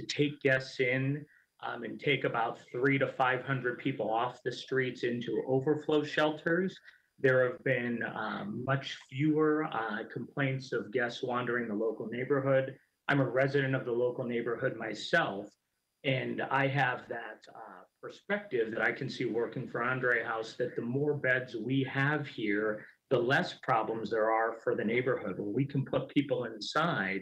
take guests in and take about 300 to 500 people off the streets into overflow shelters, there have been much fewer complaints of guests wandering the local neighborhood. I'm a resident of the local neighborhood myself, and I have that perspective that I can see working for Andre House, that the more beds we have here, the less problems there are for the neighborhood. When we can put people inside,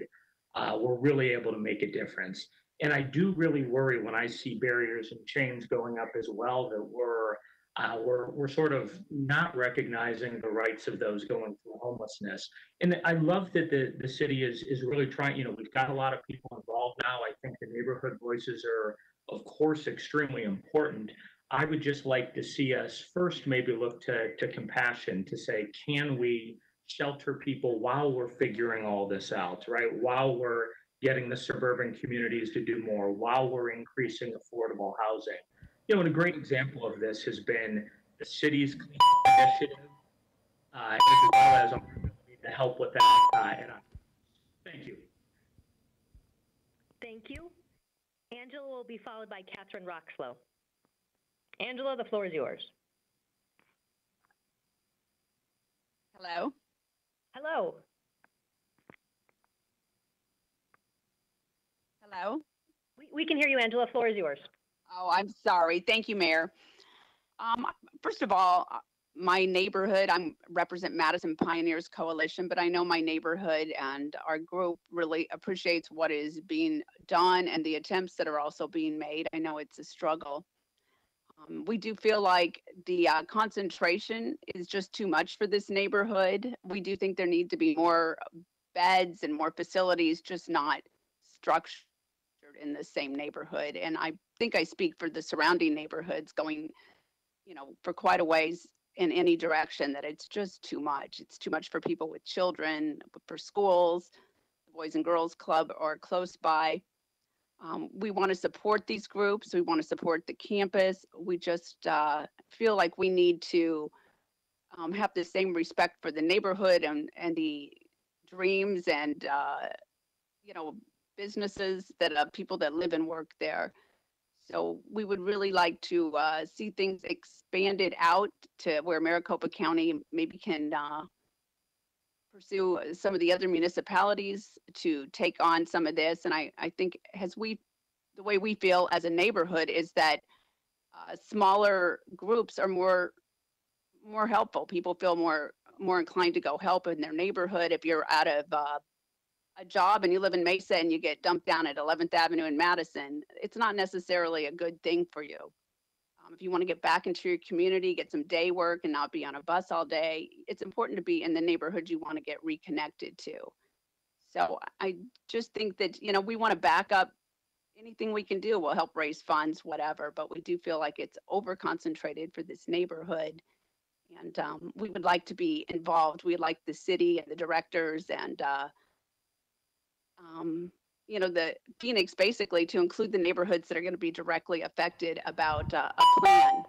we're really able to make a difference. And I do really worry when I see barriers and chains going up as well, that we're sort of not recognizing the rights of those going through homelessness. And I love that the city is really trying, we've got a lot of people involved now. I think the neighborhood voices are, of course, extremely important. I would just like to see us first maybe look to compassion, to say, can we shelter people while we're figuring all this out, right? While we're getting the suburban communities to do more, while we're increasing affordable housing. And a great example of this has been the city's clean initiative, as well as to help with that. Thank you. Thank you. Angela will be followed by Catherine Roxlow. Angela, the floor is yours. Hello. Hello. Hello? We can hear you, Angela. Floor is yours. Oh, I'm sorry. Thank you, Mayor. First of all, my neighborhood, I represent Madison Pioneers Coalition, but I know my neighborhood and our group really appreciates what is being done and the attempts that are also being made. I know it's a struggle. We do feel like the concentration is just too much for this neighborhood. We do think there need to be more beds and more facilities, just not structured in the same neighborhood. And I think I speak for the surrounding neighborhoods going, for quite a ways in any direction, that it's just too much. It's too much for people with children, for schools, the Boys and Girls Club are close by. We want to support these groups. We want to support the campus. We just feel like we need to have the same respect for the neighborhood and the dreams and, businesses that people that live and work there. So we would really like to see things expanded out to where Maricopa County maybe can pursue some of the other municipalities to take on some of this. And I think the way we feel as a neighborhood is that smaller groups are more helpful. People feel more inclined to go help in their neighborhood. If you're out of a job and you live in Mesa and you get dumped down at 11th Avenue in Madison, it's not necessarily a good thing for you. If you want to get back into your community, get some day work and not be on a bus all day, it's important to be in the neighborhood you want to get reconnected to. So I just think that, we want to back up anything we can do. Will help raise funds, whatever, but we do feel like it's over concentrated for this neighborhood. And we would like to be involved. We'd like the city and the directors and the Phoenix basically to include the neighborhoods that are going to be directly affected about a plan.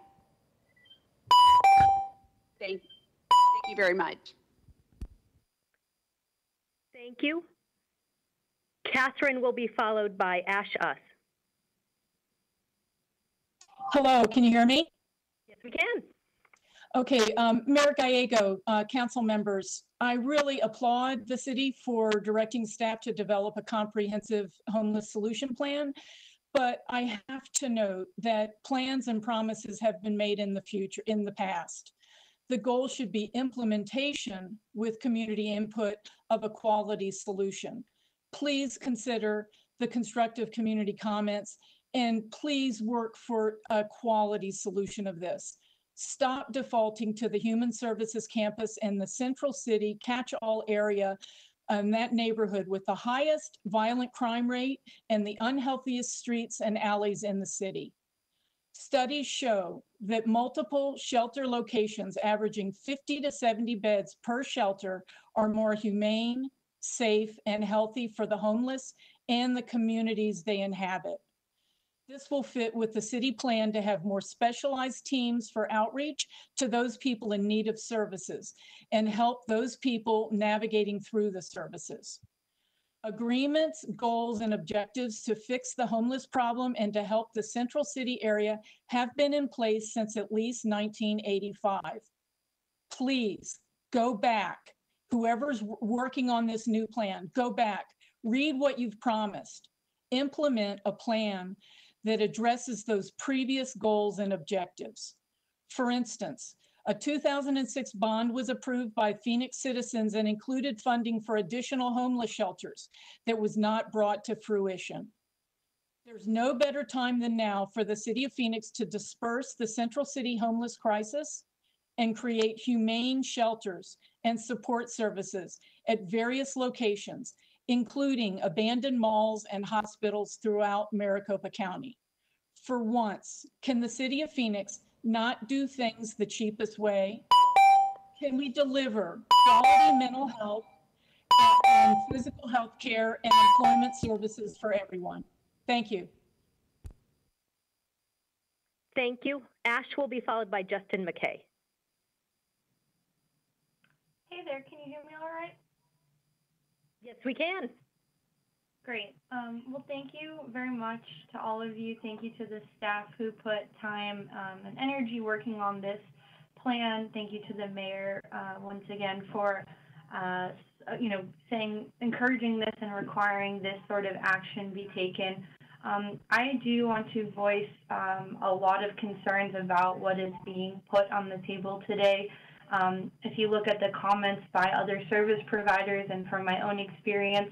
Thank you very much. Thank you. Catherine will be followed by Ash Us. Hello, can you hear me? Yes, we can. Okay, Mayor Gallego, council members, I really applaud the city for directing staff to develop a comprehensive homeless solution plan, but I have to note that plans and promises have been made in the past. The goal should be implementation with community input of a quality solution. Please consider the constructive community comments and please work for a quality solution of this. Stop defaulting to the Human Services campus and the Central City catch-all area in that neighborhood with the highest violent crime rate and the unhealthiest streets and alleys in the city. Studies show that multiple shelter locations averaging 50 to 70 beds per shelter are more humane, safe, and healthy for the homeless and the communities they inhabit. This will fit with the city plan to have more specialized teams for outreach to those people in need of services and help those people navigating through the services. Agreements, goals, and objectives to fix the homeless problem and to help the Central City area have been in place since at least 1985. Please go back. Whoever's working on this new plan, go back, read what you've promised, implement a plan that addresses those previous goals and objectives. For instance, a 2006 bond was approved by Phoenix citizens and included funding for additional homeless shelters that was not brought to fruition. There's no better time than now for the city of Phoenix to disperse the Central City homeless crisis and create humane shelters and support services at various locations, including abandoned malls and hospitals throughout Maricopa County. For once, can the city of Phoenix not do things the cheapest way? Can we deliver quality mental health and physical health care and employment services for everyone? Thank you. Thank you. Ash will be followed by Justin McKay. Hey there, can you hear me all right? Yes, we can. Great. Well, thank you very much to all of you. Thank you to the staff who put time and energy working on this plan. Thank you to the mayor once again for encouraging this and requiring this sort of action be taken. I do want to voice a lot of concerns about what is being put on the table today. If you look at the comments by other service providers and from my own experience,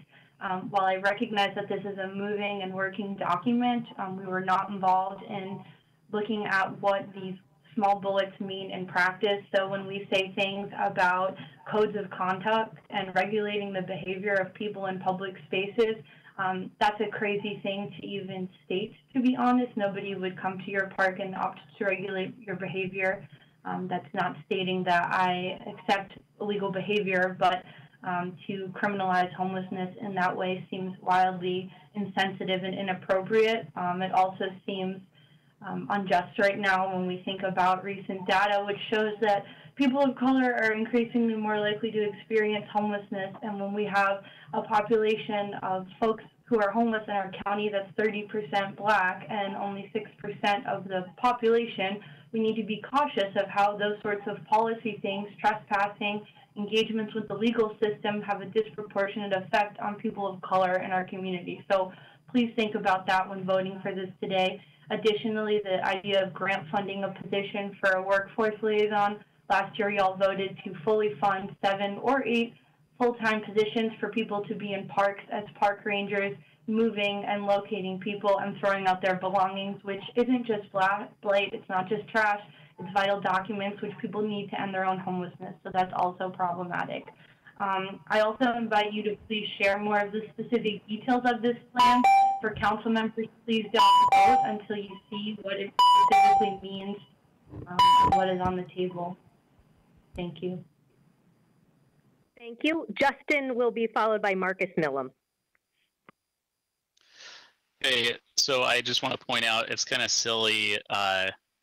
while I recognize that this is a moving and working document, we were not involved in looking at what these small bullets mean in practice. So when we say things about codes of conduct and regulating the behavior of people in public spaces, that's a crazy thing to even state, to be honest. Nobody would come to your park and opt to regulate your behavior. That's not stating that I accept illegal behavior, but to criminalize homelessness in that way seems wildly insensitive and inappropriate. It also seems unjust right now when we think about recent data, which shows that people of color are increasingly more likely to experience homelessness. And when we have a population of folks who are homeless in our county that's 30% Black and only 6% of the population, we need to be cautious of how those sorts of policy things, trespassing, engagements with the legal system, have a disproportionate effect on people of color in our community. So please think about that when voting for this today. Additionally, the idea of grant funding a position for a workforce liaison. Last year, y'all voted to fully fund 7 or 8 full-time positions for people to be in parks as park rangers, moving and locating people and throwing out their belongings, which isn't just blight, it's not just trash, it's vital documents which people need to end their own homelessness. So that's also problematic. I also invite you to please share more of the specific details of this plan. For council members, please don't vote until you see what it specifically means and what is on the table. Thank you. Thank you. Justin will be followed by Marcus Millam. Hey, so I just want to point out it's kind of silly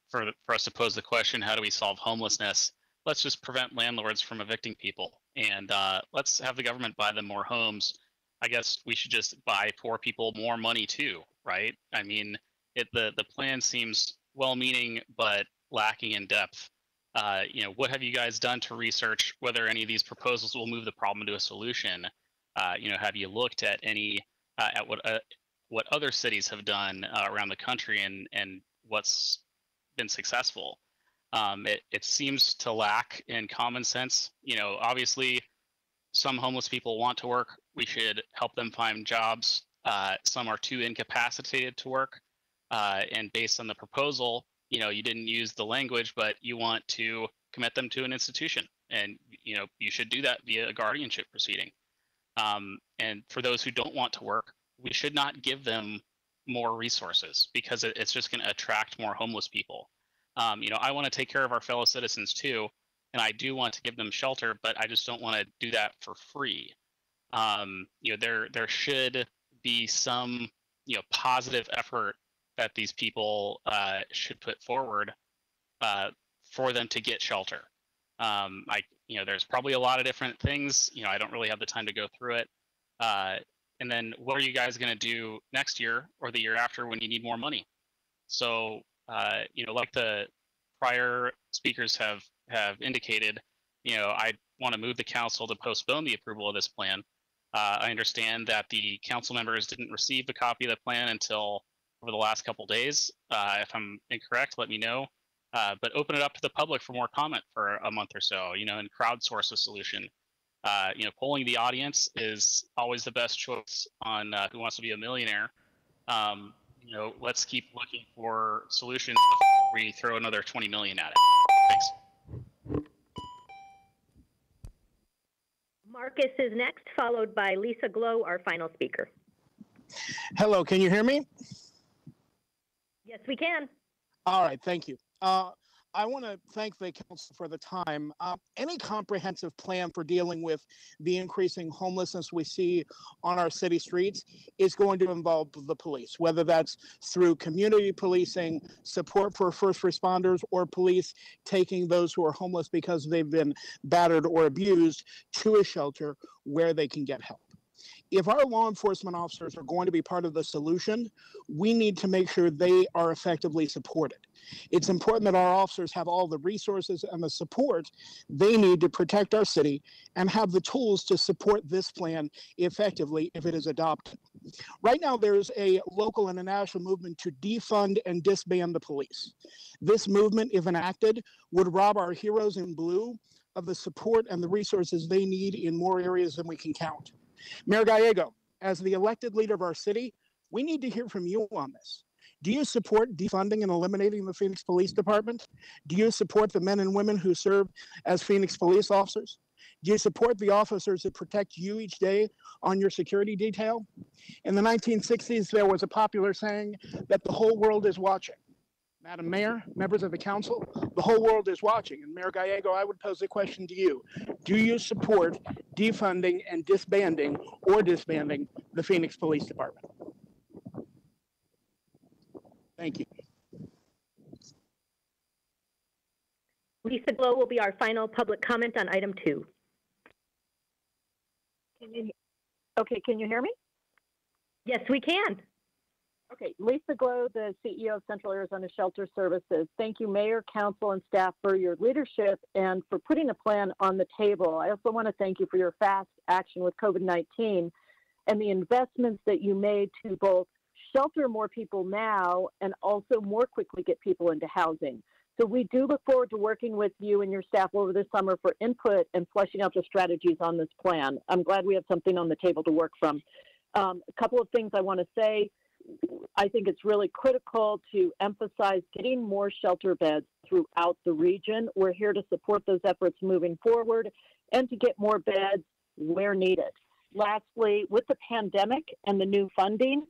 for us to pose the question, how do we solve homelessness? Let's just prevent landlords from evicting people, and let's have the government buy them more homes. I guess we should just buy poor people more money too, right? I mean, the plan seems well-meaning but lacking in depth. What have you guys done to research whether any of these proposals will move the problem to a solution? Have you looked at any at what other cities have done around the country and what's been successful? It seems to lack in common sense. Obviously, some homeless people want to work. We should help them find jobs. Some are too incapacitated to work. And based on the proposal, you didn't use the language, but you want to commit them to an institution. And, you should do that via a guardianship proceeding. And for those who don't want to work, we should not give them more resources because it's just going to attract more homeless people. I want to take care of our fellow citizens too, and I do want to give them shelter, but I just don't want to do that for free. There should be some positive effort that these people should put forward for them to get shelter. There's probably a lot of different things. I don't really have the time to go through it. And then what are you guys going to do next year or the year after when you need more money? So, like the prior speakers have indicated, I want to move the council to postpone the approval of this plan. I understand that the council members didn't receive a copy of the plan until over the last couple days. If I'm incorrect, let me know. But open it up to the public for more comment for a month or so, and crowdsource a solution. Polling the audience is always the best choice on Who Wants to Be a Millionaire. Let's keep looking for solutions before we throw another 20 million at it. Thanks. Marcus is next, followed by Lisa Glow, our final speaker. Hello, can you hear me? Yes, we can. All right, thank you. I want to thank the council for the time. Any comprehensive plan for dealing with the increasing homelessness we see on our city streets is going to involve the police, whether that's through community policing, support for first responders, or police taking those who are homeless because they've been battered or abused to a shelter where they can get help. If our law enforcement officers are going to be part of the solution, we need to make sure they are effectively supported. It's important that our officers have all the resources and the support they need to protect our city and have the tools to support this plan effectively if it is adopted. Right now, there's a local and a national movement to defund and disband the police. This movement, if enacted, would rob our heroes in blue of the support and the resources they need in more areas than we can count. Mayor Gallego, as the elected leader of our city, we need to hear from you on this. Do you support defunding and eliminating the Phoenix Police Department? Do you support the men and women who serve as Phoenix police officers? Do you support the officers that protect you each day on your security detail? In the 1960s, there was a popular saying that the whole world is watching. Madam Mayor, members of the council, the whole world is watching. And Mayor Gallego, I would pose a question to you. Do you support defunding and disbanding the Phoenix Police Department? Thank you. Lisa Glow will be our final public comment on item 2. Can you hear me? Yes, we can. Okay, Lisa Glow, the CEO of Central Arizona Shelter Services. Thank you, Mayor, Council, and staff for your leadership and for putting a plan on the table. I also want to thank you for your fast action with COVID-19 and the investments that you made to both shelter more people now and also more quickly get people into housing. So we do look forward to working with you and your staff over the summer for input and fleshing out the strategies on this plan. I'm glad we have something on the table to work from. A couple of things I want to say. I think it's really critical to emphasize getting more shelter beds throughout the region. We're here to support those efforts moving forward and to get more beds where needed. Lastly, with the pandemic and the new funding,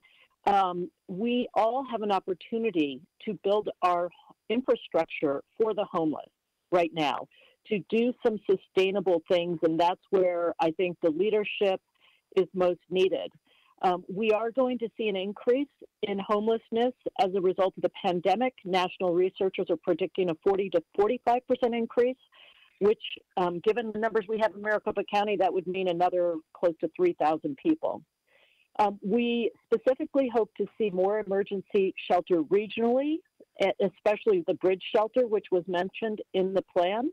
we all have an opportunity to build our infrastructure for the homeless right now, to do some sustainable things, and that's where I think the leadership is most needed. We are going to see an increase in homelessness as a result of the pandemic. National researchers are predicting a 40 to 45% increase, which, given the numbers we have in Maricopa County, that would mean another close to 3,000 people. We specifically hope to see more emergency shelter regionally, especially the bridge shelter, which was mentioned in the plan,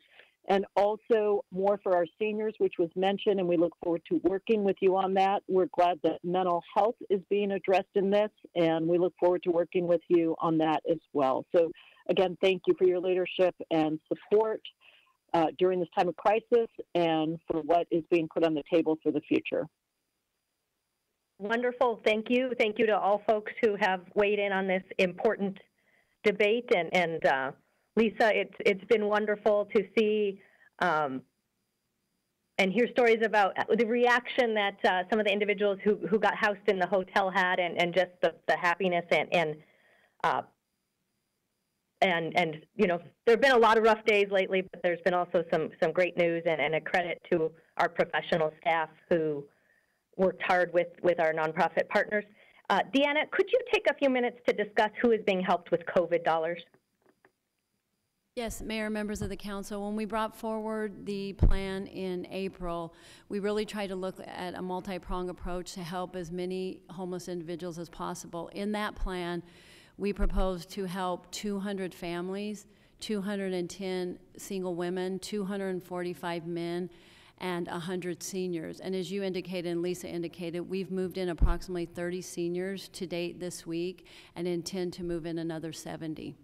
and also more for our seniors, which was mentioned, and we look forward to working with you on that. We're glad that mental health is being addressed in this, and we look forward to working with you on that as well. So again, thank you for your leadership and support during this time of crisis and for what is being put on the table for the future. Wonderful. Thank you. Thank you to all folks who have weighed in on this important debate. And Lisa, it's been wonderful to see and hear stories about the reaction that some of the individuals who got housed in the hotel had, and just the happiness and you know, there have been a lot of rough days lately, but there's been also some great news, and a credit to our professional staff who worked hard with our nonprofit partners. Deanna, could you take a few minutes to discuss who is being helped with COVID dollars? Yes, Mayor, members of the council, when we brought forward the plan in April, we really tried to look at a multi-pronged approach to help as many homeless individuals as possible. In that plan, we proposed to help 200 families, 210 single women, 245 men, and 100 seniors. And as you indicated and Lisa indicated, we've moved in approximately 30 seniors to date this week and intend to move in another 70.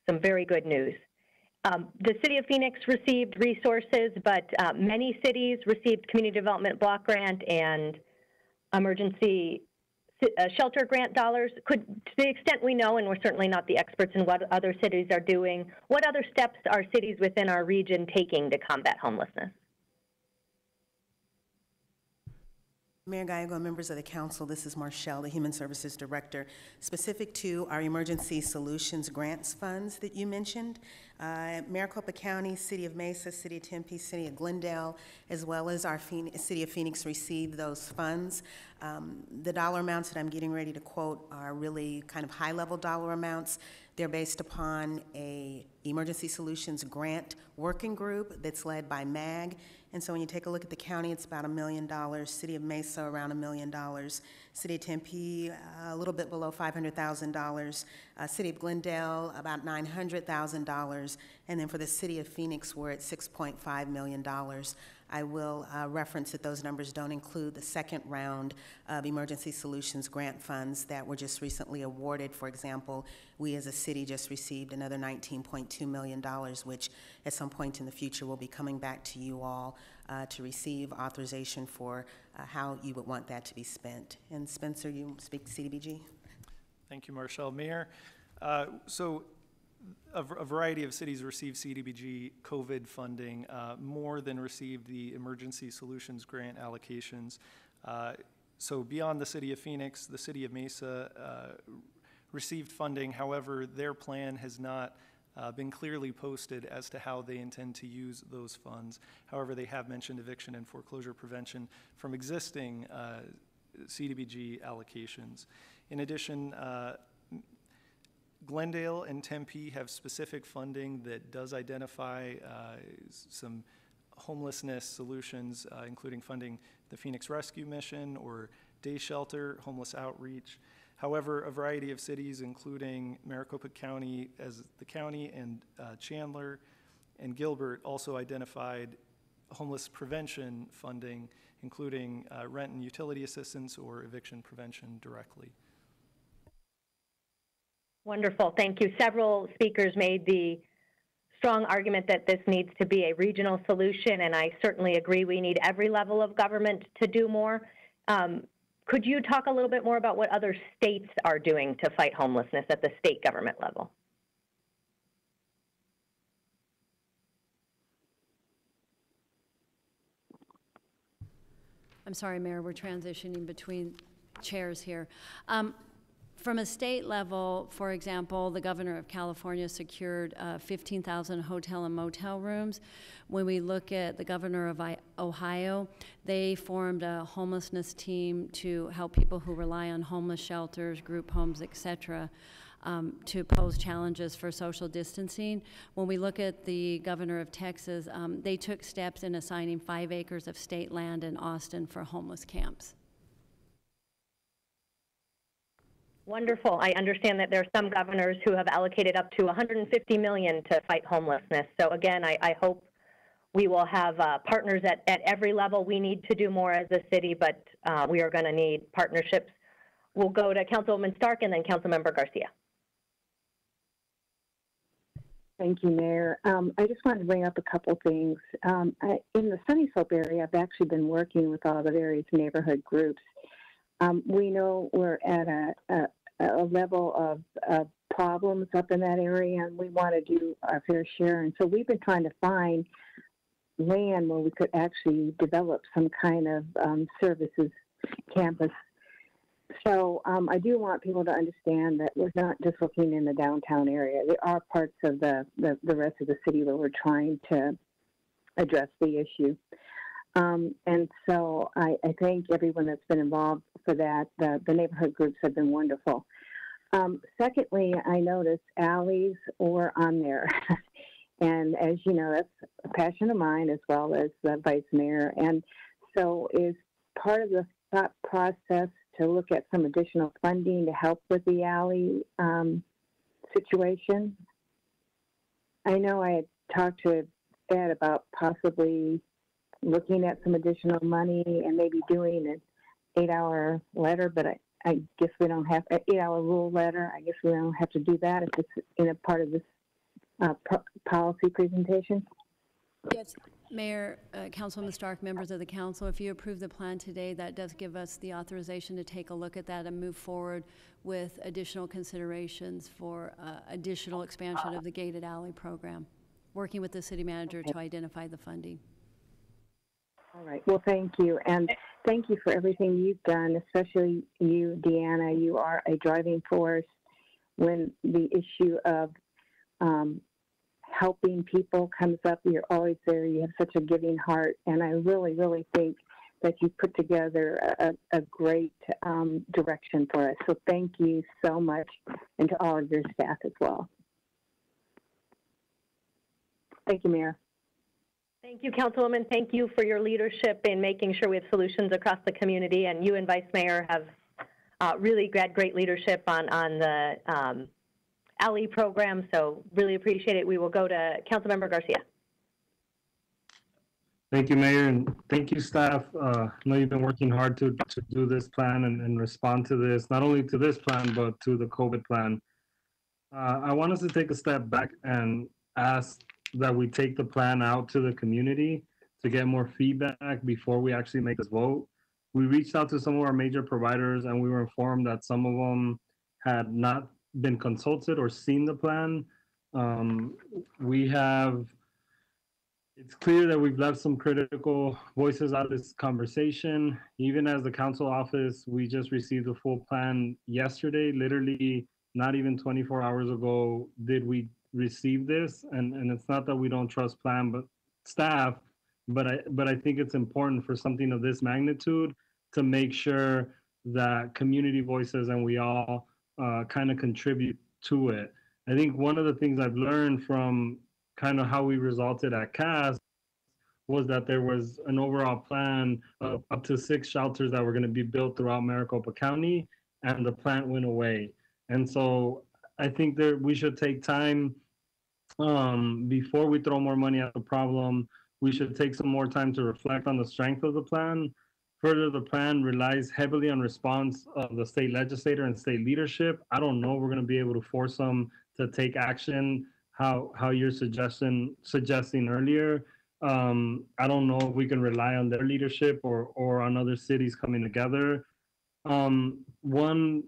Some very good news. The City of Phoenix received resources, but many cities received community development block grant and emergency shelter grant dollars. To the extent we know, and we're certainly not the experts in what other cities are doing, what other steps are cities within our region taking to combat homelessness? Mayor Gallego, members of the council, this is Marshall, the Human Services Director. Specific to our emergency solutions grants funds that you mentioned, Maricopa County, City of Mesa, City of Tempe, City of Glendale, as well as our City of Phoenix received those funds. The dollar amounts that I'm getting ready to quote are really kind of high-level dollar amounts. They're based upon a emergency solutions grant working group that's led by MAG. And so when you take a look at the county, it's about $1 million. City of Mesa, around $1 million. City of Tempe, a little bit below $500,000. City of Glendale, about $900,000. And then for the City of Phoenix, we're at $6.5 million. I will reference that those numbers don't include the second round of emergency solutions grant funds that were just recently awarded. For example, we as a city just received another $19.2 million, which at some point in the future will be coming back to you all to receive authorization for how you would want that to be spent. And Spencer, you speak to CDBG? Thank you, Marshall. Mayor, so a variety of cities received CDBG COVID funding, more than received the emergency solutions grant allocations. So beyond the City of Phoenix, the City of Mesa received funding. However, their plan has not been clearly posted as to how they intend to use those funds. However, they have mentioned eviction and foreclosure prevention from existing CDBG allocations. In addition, Glendale and Tempe have specific funding that does identify some homelessness solutions, including funding the Phoenix Rescue Mission or day shelter, homeless outreach. However, a variety of cities, including Maricopa County as the county and Chandler and Gilbert, also identified homeless prevention funding, including rent and utility assistance or eviction prevention directly. Wonderful, thank you. Several speakers made the strong argument that this needs to be a regional solution, and I certainly agree we need every level of government to do more. Could you talk a little bit more about what other states are doing to fight homelessness at the state government level? I'm sorry, Mayor, we're transitioning between chairs here. From a state level, for example, the governor of California secured 15,000 hotel and motel rooms. When we look at the governor of Ohio, they formed a homelessness team to help people who rely on homeless shelters, group homes, et cetera, to pose challenges for social distancing. When we look at the governor of Texas, they took steps in assigning 5 acres of state land in Austin for homeless camps. Wonderful. I understand that there are some governors who have allocated up to $150 million to fight homelessness. So again, I hope we will have partners at every level. We need to do more as a city, but we are going to need partnerships. We'll go to Councilwoman Stark and then Councilmember Garcia. Thank you, Mayor. I just wanted to bring up a couple things. In the Sunny Slope area, I've actually been working with all the various neighborhood groups. We know we're at a level of problems up in that area, and we want to do our fair share. And so we've been trying to find land where we could actually develop some kind of services campus. So I do want people to understand that we're not just looking in the downtown area. There are parts of the rest of the city where we're trying to address the issue. And so I thank everyone that's been involved for that. The neighborhood groups have been wonderful. Secondly, I noticed alleys were on there. And as you know, that's a passion of mine as well as the vice mayor. And so is part of the thought process to look at some additional funding to help with the alley situation? I know I had talked to Ed about possibly looking at some additional money and maybe doing an 8-hour letter, but I guess we don't have an 8-hour rule letter. I guess we don't have to do that if it's in a part of this policy presentation. Yes, Mayor, Councilwoman Stark, members of the council, if you approve the plan today, that does give us the authorization to take a look at that and move forward with additional considerations for additional expansion of the gated alley program, working with the city manager to identify the funding. All right. Well, thank you. And thank you for everything you've done, especially you, Deanna. You are a driving force when the issue of helping people comes up. You're always there. You have such a giving heart. And I really, really think that you put together a great direction for us. So thank you so much, and to all of your staff as well. Thank you, Mayor. Thank you, Councilwoman. Thank you for your leadership in making sure we have solutions across the community. And you and Vice Mayor have really had great leadership on the alley program. So really appreciate it. We will go to Councilmember Garcia. Thank you, Mayor, and thank you, staff. I know you've been working hard to do this plan and respond to this, not only to this plan, but to the COVID plan. I want us to take a step back and ask that we take the plan out to the community to get more feedback before we actually make this vote. We reached out to some of our major providers, and we were informed that some of them had not been consulted or seen the plan. It's clear that we've left some critical voices out of this conversation. Even as the council office, we just received a full plan yesterday. Literally, not even 24 hours ago did we receive this. And it's not that we don't trust staff, but I think it's important for something of this magnitude to make sure that community voices and we all kind of contribute to it. I think one of the things I've learned from kind of how we resulted at CAS was that there was an overall plan of up to 6 shelters that were going to be built throughout Maricopa County, and the plant went away. And so I think that we should take time before we throw more money at the problem. We should take some more time to reflect on the strength of the plan. Further, the plan relies heavily on response of the state legislator and state leadership. I don't know if we're going to be able to force them to take action how you're suggesting earlier. I don't know if we can rely on their leadership or on other cities coming together. One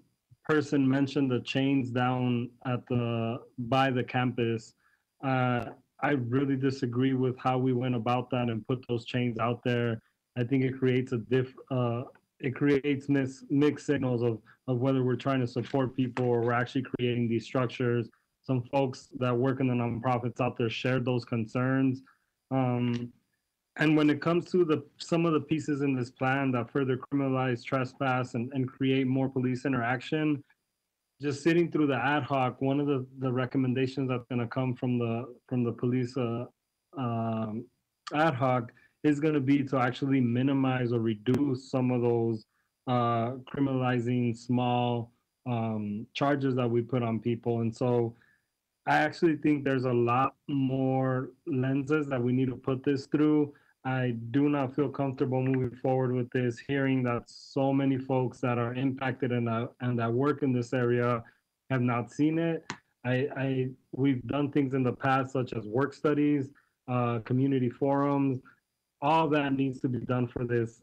person mentioned the chains down by the campus. I really disagree with how we went about that and put those chains out there. I think it creates mixed signals of whether we're trying to support people or we're actually creating these structures. Some folks that work in the nonprofits out there shared those concerns. And when it comes to some of the pieces in this plan that further criminalize trespass and create more police interaction, just sitting through the ad hoc, one of the recommendations that's going to come from the police ad hoc is going to be to actually minimize or reduce some of those criminalizing small charges that we put on people. And so I actually think there's a lot more lenses that we need to put this through. I do not feel comfortable moving forward with this, hearing that so many folks that are impacted and that work in this area have not seen it. We've done things in the past, such as work studies, community forums. All that needs to be done for this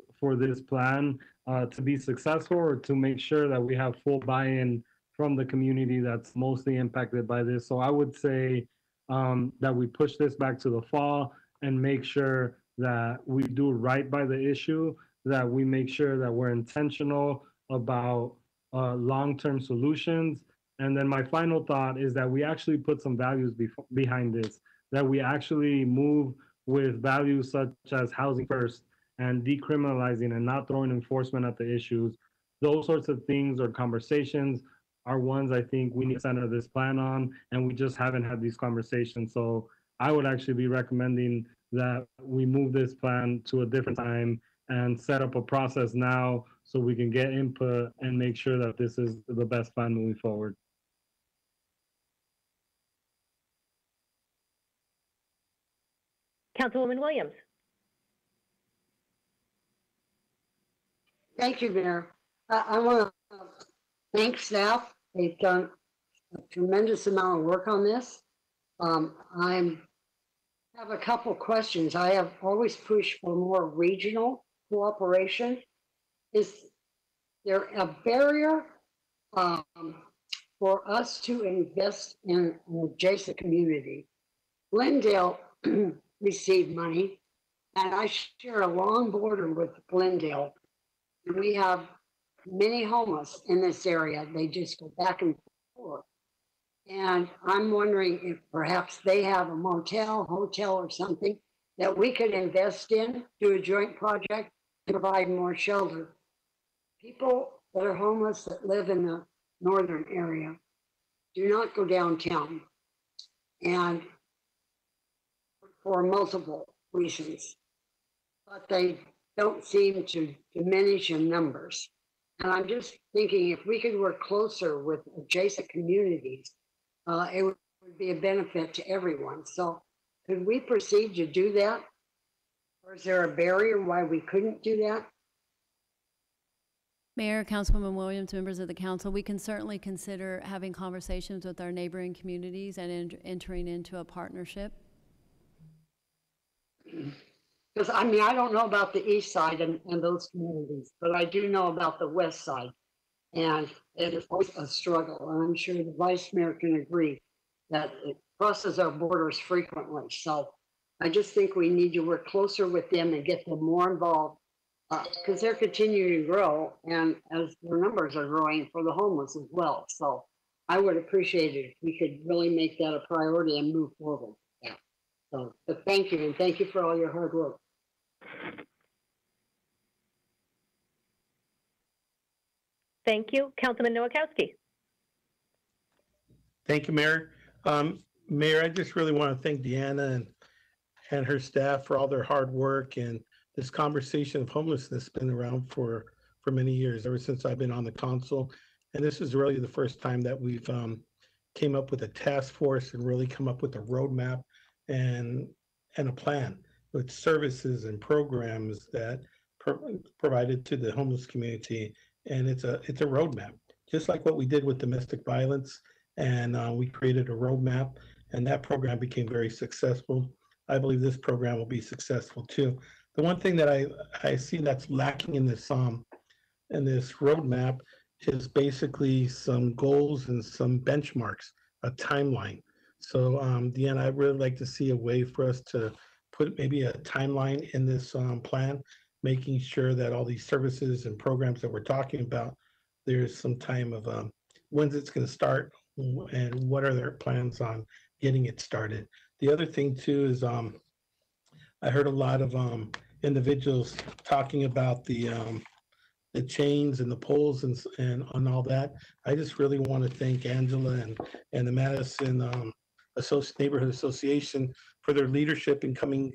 plan to be successful, or to make sure that we have full buy-in from the community that's mostly impacted by this. So I would say that we push this back to the fall and make sure that we do right by the issue, that we make sure that we're intentional about long-term solutions. And then my final thought is that we actually put some values behind this, that we actually move with values such as housing first and decriminalizing and not throwing enforcement at the issues. Those sorts of things or conversations are ones I think we need to center this plan on, and we just haven't had these conversations. So I would actually be recommending that we move this plan to a different time and set up a process now so we can get input and make sure that this is the best plan moving forward. Councilwoman Williams. Thank you, Mayor. I want to thank staff. They've done a tremendous amount of work on this. I have a couple questions. I have always pushed for more regional cooperation. Is there a barrier for us to invest in an adjacent community? Glendale received money, and I share a long border with Glendale. We have many homeless in this area. They just go back and forth. And I'm wondering if perhaps they have a motel, hotel, or something that we could invest in, do a joint project, to provide more shelter. People that are homeless that live in the northern area do not go downtown, and for multiple reasons, but they don't seem to diminish in numbers. And I'm just thinking if we could work closer with adjacent communities, it would be a benefit to everyone. So could we proceed to do that? Or is there a barrier why we couldn't do that? Mayor, Councilwoman Williams, members of the council, we can certainly consider having conversations with our neighboring communities and entering into a partnership. Because I mean, I don't know about the east side and those communities, but I do know about the west side. And it is always a struggle. And I'm sure the vice mayor can agree that it crosses our borders frequently. So I just think we need to work closer with them and get them more involved because they're continuing to grow, and as their numbers are growing for the homeless as well. So I would appreciate it if we could really make that a priority and move forward. Yeah. So, but thank you, and thank you for all your hard work. Thank you. Councilman Nowakowski. Thank you, Mayor. Mayor, I just really want to thank Deanna and her staff for all their hard work. And this conversation of homelessness has been around for many years, ever since I've been on the council. And this is really the first time that we've came up with a task force and really come up with a roadmap and a plan with services and programs that provided to the homeless community. And it's a roadmap, just like what we did with domestic violence. And we created a roadmap, and that program became very successful. I believe this program will be successful too. The one thing that I see that's lacking in this roadmap is basically some goals and some benchmarks, a timeline. So Deanna, I'd really like to see a way for us to put maybe a timeline in this plan, making sure that all these services and programs that we're talking about, there's some time of when's it's going to start and what are their plans on getting it started. The other thing too is I heard a lot of individuals talking about the chains and the poles and on all that. I just really want to thank Angela and the Madison Neighborhood Association for their leadership in coming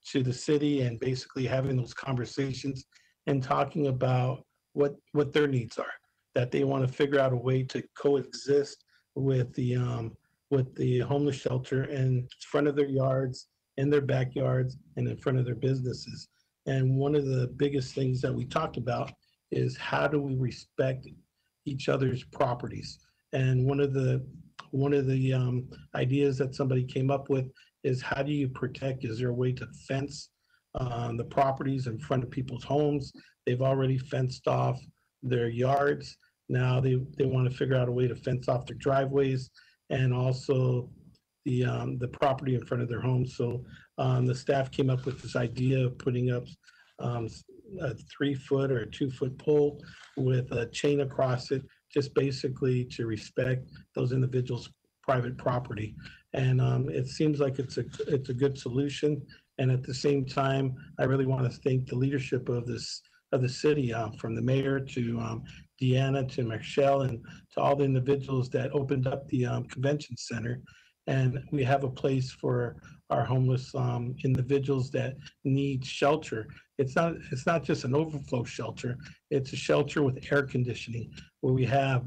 to the city and basically having those conversations and talking about what their needs are, that they want to figure out a way to coexist with the homeless shelter in front of their yards, in their backyards, and in front of their businesses. And one of the biggest things that we talked about is how do we respect each other's properties? And one of the ideas that somebody came up with is how do you protect? Is there a way to fence the properties in front of people's homes? They've already fenced off their yards. Now they want to figure out a way to fence off their driveways and also the property in front of their homes. So the staff came up with this idea of putting up a 3-foot or a 2-foot pole with a chain across it, just basically to respect those individuals' private property. And it seems like it's a good solution. And at the same time, I really want to thank the leadership of the city, from the mayor to Deanna to Michelle and to all the individuals that opened up the convention center. And we have a place for our homeless individuals that need shelter. It's not just an overflow shelter. It's a shelter with air conditioning where we have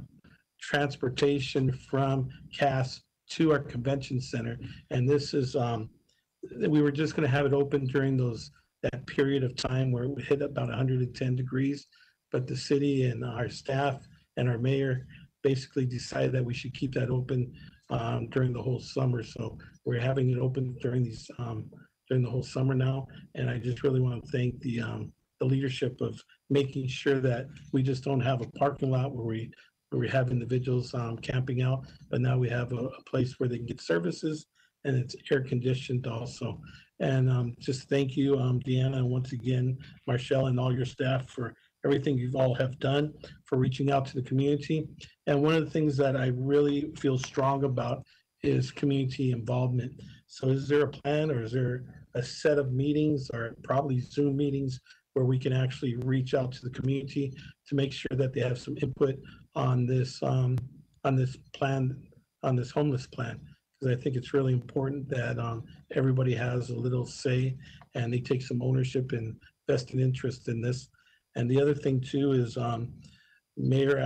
transportation from Cass to our convention center. And this is, we were just going to have it open during that period of time where it would hit about 110 degrees. But the city and our staff and our mayor basically decided that we should keep that open during the whole summer. So we're having it open during the whole summer now. And I just really want to thank the leadership of making sure that we just don't have a parking lot where we have individuals camping out, but now we have a place where they can get services and it's air conditioned also. And just thank you, Deanna, and once again, Marshall and all your staff for everything you've all have done, for reaching out to the community. And one of the things that I really feel strong about is community involvement. So is there a plan, or is there a set of meetings, or probably Zoom meetings, where we can actually reach out to the community to make sure that they have some input on this plan, on this homeless plan? Because I think it's really important that everybody has a little say and they take some ownership and vested interest in this. And the other thing too is, Mayor,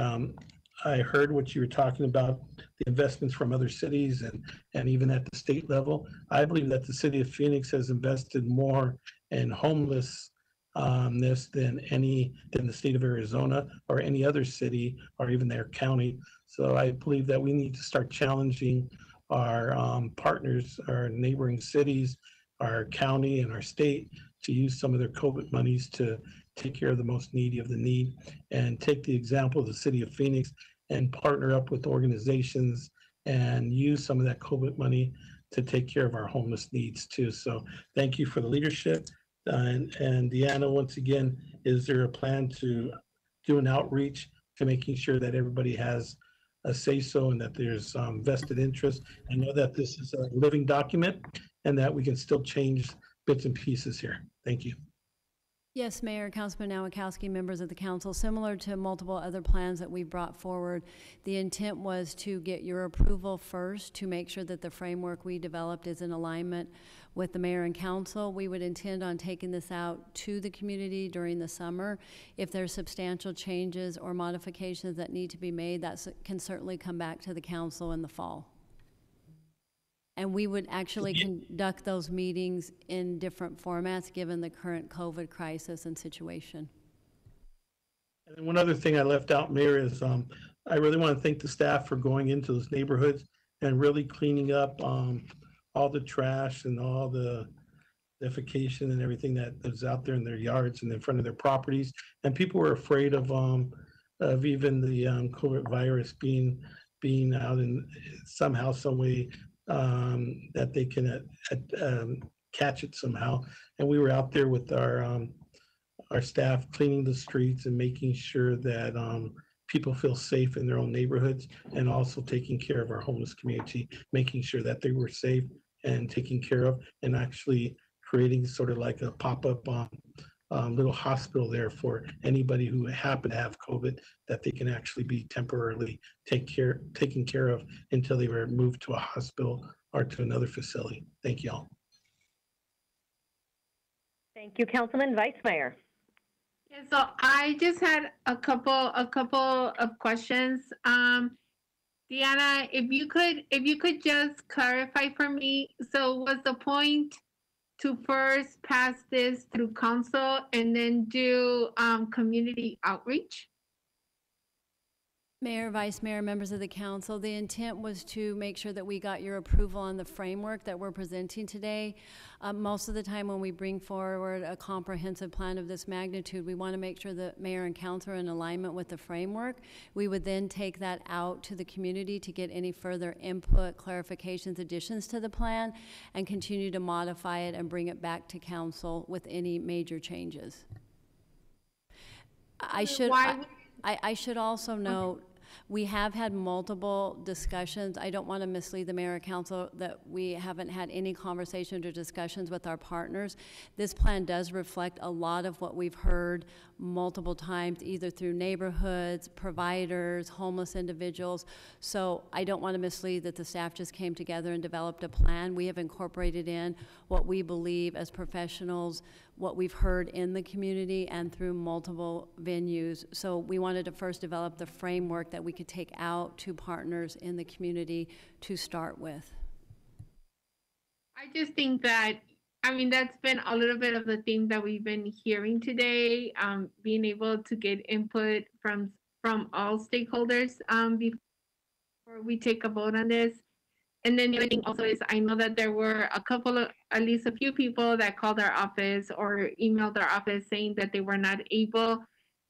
I heard what you were talking about, the investments from other cities and even at the state level. I believe that the city of Phoenix has invested more in homelessness than the state of Arizona or any other city or even their county. So I believe that we need to start challenging our partners, our neighboring cities, our county and our state to use some of their COVID monies to take care of the most needy of the need, and take the example of the city of Phoenix and partner up with organizations and use some of that COVID money to take care of our homeless needs too. So thank you for the leadership. And Deanna, once again, is there a plan to do an outreach to making sure that everybody has a say-so and that there's vested interest? I know that this is a living document and that we can still change bits and pieces here. Thank you. Yes, Mayor, Councilman Nowakowski, members of the council, similar to multiple other plans that we've brought forward, the intent was to get your approval first to make sure that the framework we developed is in alignment with the mayor and council. We would intend on taking this out to the community during the summer. If there's substantial changes or modifications that need to be made, that can certainly come back to the council in the fall. And we would actually conduct those meetings in different formats given the current COVID crisis and situation. And one other thing I left out, Mayor, is I really want to thank the staff for going into those neighborhoods and really cleaning up all the trash and all the defecation and everything that is out there in their yards and in front of their properties. And people were afraid of even the COVID virus being out in somehow, some way, that they can catch it somehow. And we were out there with our staff cleaning the streets and making sure that people feel safe in their own neighborhoods, and also taking care of our homeless community, making sure that they were safe and taken care of, and actually creating sort of like a pop-up little hospital there for anybody who happened to have COVID, that they can actually be temporarily taken care of until they were moved to a hospital or to another facility. Thank you all. Thank you, Councilman. Vice Mayor. Yeah, so I just had a couple of questions. Deanna, if you could just clarify for me. So was the point to first pass this through council and then do community outreach? Mayor, Vice Mayor, members of the council, the intent was to make sure that we got your approval on the framework that we're presenting today. Most of the time when we bring forward a comprehensive plan of this magnitude, we want to make sure that mayor and council are in alignment with the framework. We would then take that out to the community to get any further input, clarifications, additions to the plan, and continue to modify it and bring it back to council with any major changes. I should also note, we have had multiple discussions. I don't want to mislead the mayor and council that we haven't had any conversations or discussions with our partners. This plan does reflect a lot of what we've heard multiple times, either through neighborhoods, providers, homeless individuals. So I don't want to mislead that the staff just came together and developed a plan. We have incorporated in what we believe as professionals, what we've heard in the community and through multiple venues. So we wanted to first develop the framework that we could take out to partners in the community to start with. I just think that, I mean, that's been a little bit of the theme that we've been hearing today, being able to get input from all stakeholders before we take a vote on this. And then the other thing also is, I know that there were at least a few people that called our office or emailed our office saying that they were not able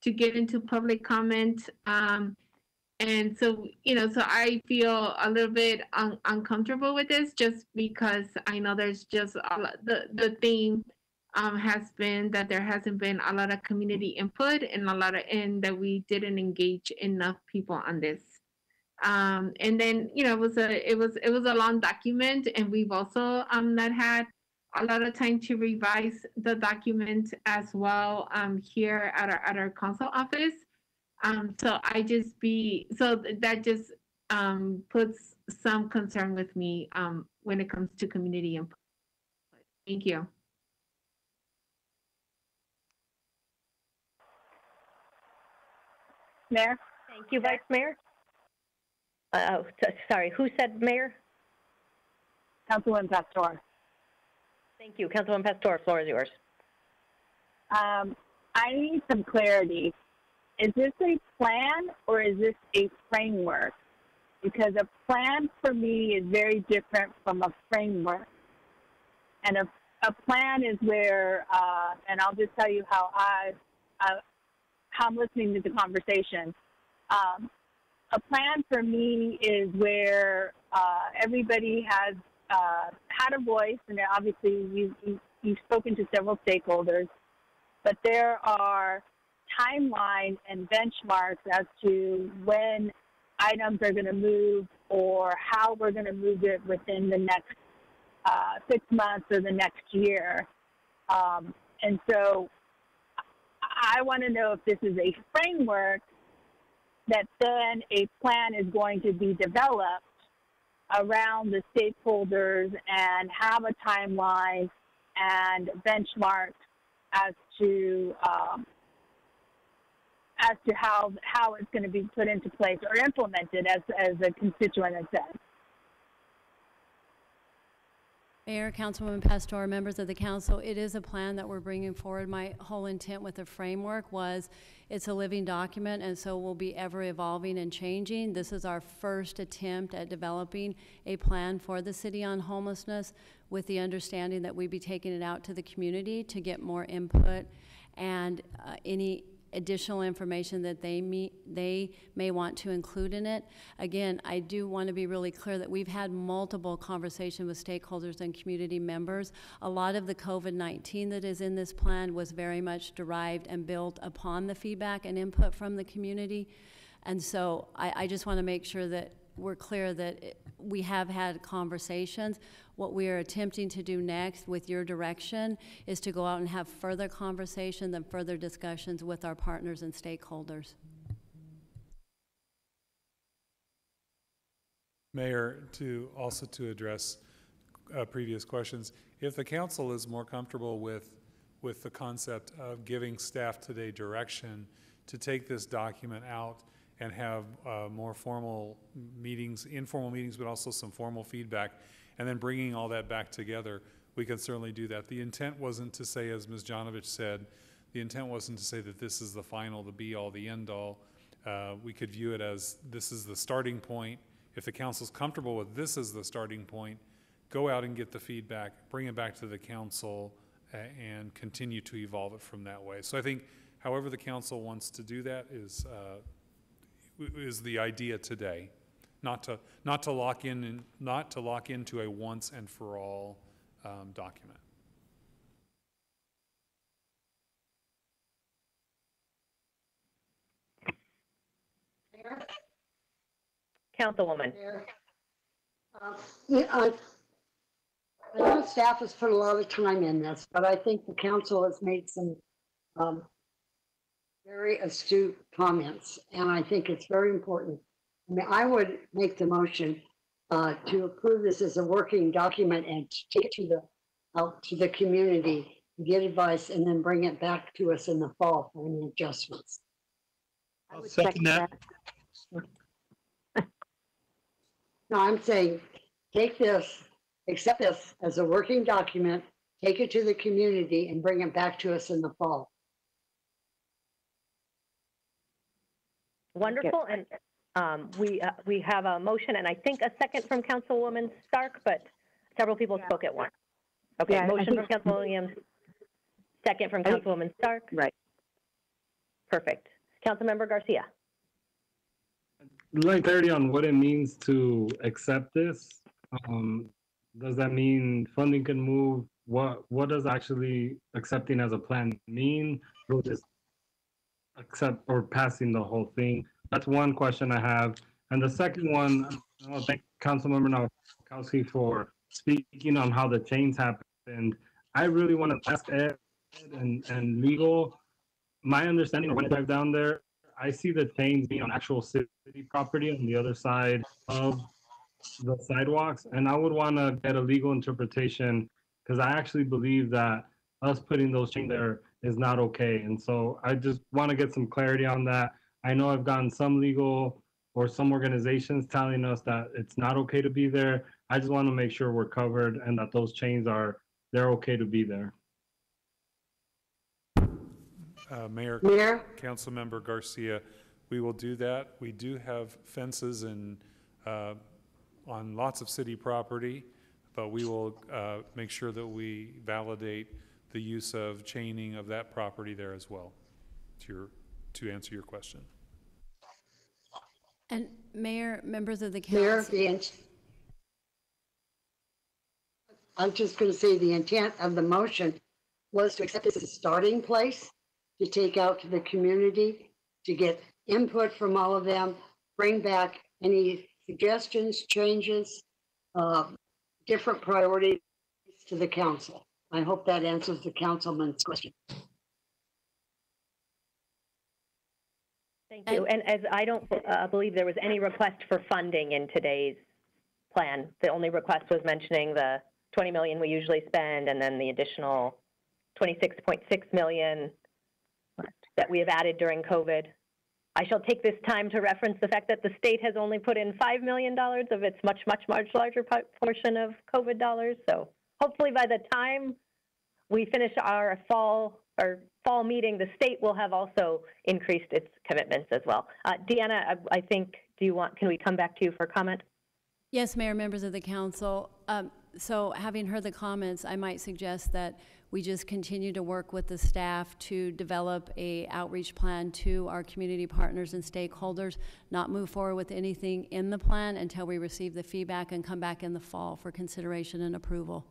to get into public comment. And so, so I feel a little bit uncomfortable with this, just because I know there's just the theme has been that there hasn't been a lot of community input and that we didn't engage enough people on this. And then, you know, it was a long document, and we've also not had a lot of time to revise the document as well here at our council office. So that just puts some concern with me when it comes to community input. Thank you. Mayor? Thank you, Vice Mayor. Sorry, who said Mayor? Councilwoman Pastor. Thank you. Councilwoman Pastor, floor is yours. I need some clarity. Is this a plan or is this a framework? Because a plan for me is very different from a framework. And a plan is where, and I'll just tell you how I'm listening to the conversation. A plan for me is where everybody has had a voice, and obviously you've spoken to several stakeholders, but there are timelines and benchmarks as to when items are going to move or how we're going to move it within the next 6 months or the next year. And so I want to know if this is a framework that then a plan is going to be developed around the stakeholders and have a timeline and benchmarks as to how it's going to be put into place or implemented, as a constituent has said. Mayor, Councilwoman Pastor, members of the council, it is a plan that we're bringing forward. My whole intent with the framework was it's a living document, and so we'll be ever evolving and changing. This is our first attempt at developing a plan for the city on homelessness, with the understanding that we'd be taking it out to the community to get more input and any additional information that they may want to include in it. Again, I do want to be really clear that we've had multiple conversations with stakeholders and community members. A lot of the COVID-19 that is in this plan was very much derived and built upon the feedback and input from the community. And so I just want to make sure that we're clear that we have had conversations. What we are attempting to do next, with your direction, is to go out and have further conversations and further discussions with our partners and stakeholders. Mayor, to address previous questions, if the council is more comfortable with the concept of giving staff today direction to take this document out and have more formal meetings, informal meetings, but also some formal feedback, and then bringing all that back together, we can certainly do that. The intent wasn't to say, as Ms. Janovich said, the intent wasn't to say that this is the final, the be-all, the end-all. We could view it as this is the starting point. If the council's comfortable with this as the starting point, go out and get the feedback, bring it back to the council, and continue to evolve it from that way. So I think however the council wants to do that is the idea today, not to lock into a once and for all document. Councilwoman. I know staff has put a lot of time in this, but I think the council has made some very astute comments, and I think it's very important. I mean, I would make the motion to approve this as a working document and take it out to the community, get advice, and then bring it back to us in the fall for any adjustments. I'll second that. No, I'm saying take this, accept this as a working document, take it to the community, and bring it back to us in the fall. Wonderful, and we have a motion and I think a second from Councilwoman Stark, but several people spoke at once. Okay, Yeah, motion from Councilwoman Williams, second from Councilwoman Stark. Right. Perfect. Councilmember Garcia. I'd like clarity on what it means to accept this. Does that mean funding can move what does actually accepting as a plan mean? We'll just accept or passing the whole thing. That's one question I have. And the second one, I want to thank Councilmember Nowakowski for speaking on how the change happened. I really want to ask Ed and legal. My understanding, when I drive down there, I see the chains being on actual city property on the other side of the sidewalks, and I would want to get a legal interpretation because I actually believe that us putting those chains there is not okay. And so I just want to get some clarity on that. I know I've gotten some legal or some organizations telling us that it's not okay to be there. I just want to make sure we're covered and that those chains they're okay to be there. Mayor, Councilmember Garcia, we will do that. We do have fences and on lots of city property, but we will make sure that we validate the use of chaining of that property there as well, to answer your question. And Mayor, members of the council. Mayor, I'm just going to say the intent of the motion was to accept this as a starting place, to take out to the community, to get input from all of them, bring back any suggestions, changes, different priorities to the council. I hope that answers the councilman's question. Thank you. And as I don't believe there was any request for funding in today's plan. The only request was mentioning the 20 million we usually spend and then the additional 26.6 million that we have added during COVID. I shall take this time to reference the fact that the state has only put in $5 million of its much larger portion of COVID dollars. So hopefully by the time we finish our fall meeting, the state will have also increased its commitments as well. Deanna, I think, can we come back to you for comment? Yes, Mayor, members of the council. So having heard the comments, I might suggest that we just continue to work with the staff to develop a outreach plan to our community partners and stakeholders, not move forward with anything in the plan until we receive the feedback and come back in the fall for consideration and approval.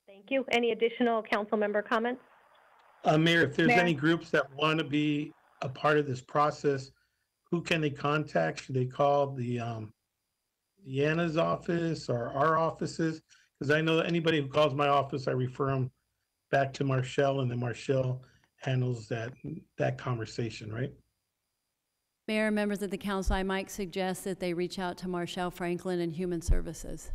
Thank you. Any additional council member comments? Mayor, if there's any groups that want to be a part of this process, who can they contact? Should they call the Deanna's office or our offices? Because I know that anybody who calls my office, I refer them back to Marshall, and then Marshall handles that conversation, right? Mayor, members of the council, I might suggest that they reach out to Marshall Franklin and Human Services.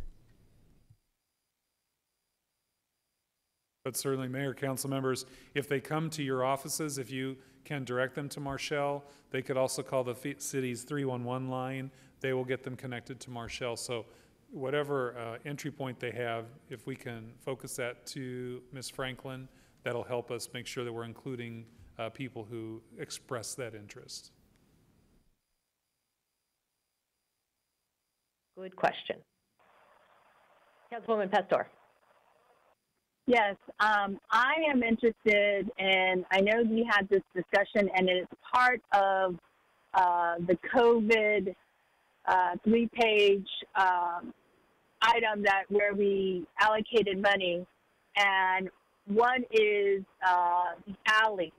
But certainly, Mayor, council members, if they come to your offices, if you can direct them to Marshall, they could also call the city's 311 line. They will get them connected to Marshall. So whatever entry point they have, if we can focus that to Ms. Franklin, that'll help us make sure that we're including people who express that interest. Good question. Councilwoman Pastor. Yes, I am interested in, I know you had this discussion and it's part of the COVID 3-page item where we allocated money, and one is the alley.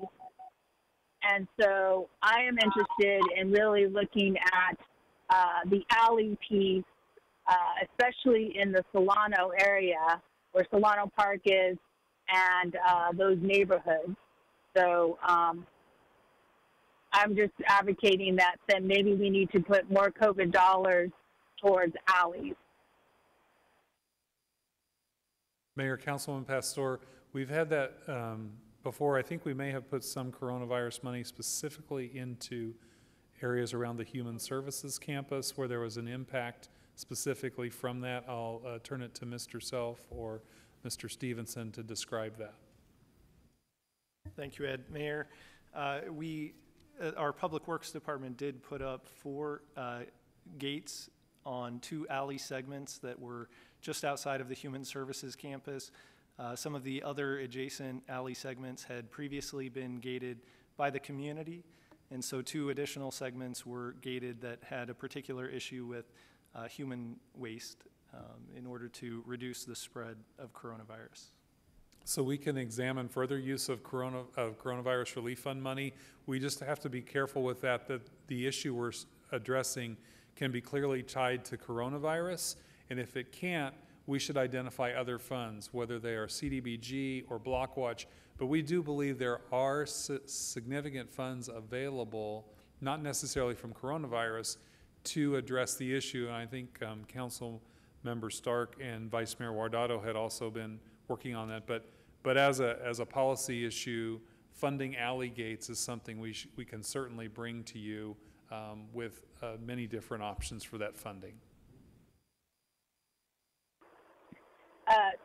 And so I am interested in really looking at the alley piece, especially in the Solano area, where Solano Park is, and those neighborhoods. So I'm just advocating that then maybe we need to put more COVID dollars towards alleys. Mayor, Councilwoman Pastor, we've had that before. I think we may have put some coronavirus money specifically into areas around the Human Services campus where there was an impact specifically from that. I'll turn it to Mr. Self or Mr. Stevenson to describe that. Thank you, Ed. Mayor, our Public Works Department did put up 4 gates on 2 alley segments that were just outside of the Human Services campus. Some of the other adjacent alley segments had previously been gated by the community. And so 2 additional segments were gated that had a particular issue with human waste in order to reduce the spread of coronavirus. So we can examine further use of coronavirus relief fund money. We just have to be careful with that the issue we're addressing can be clearly tied to coronavirus. And if it can't, we should identify other funds, whether they are CDBG or Blockwatch. But we do believe there are significant funds available, not necessarily from coronavirus, to address the issue. And I think Council Member Stark and Vice Mayor Guardado had also been working on that. But as a policy issue, funding alley gates is something we can certainly bring to you with many different options for that funding.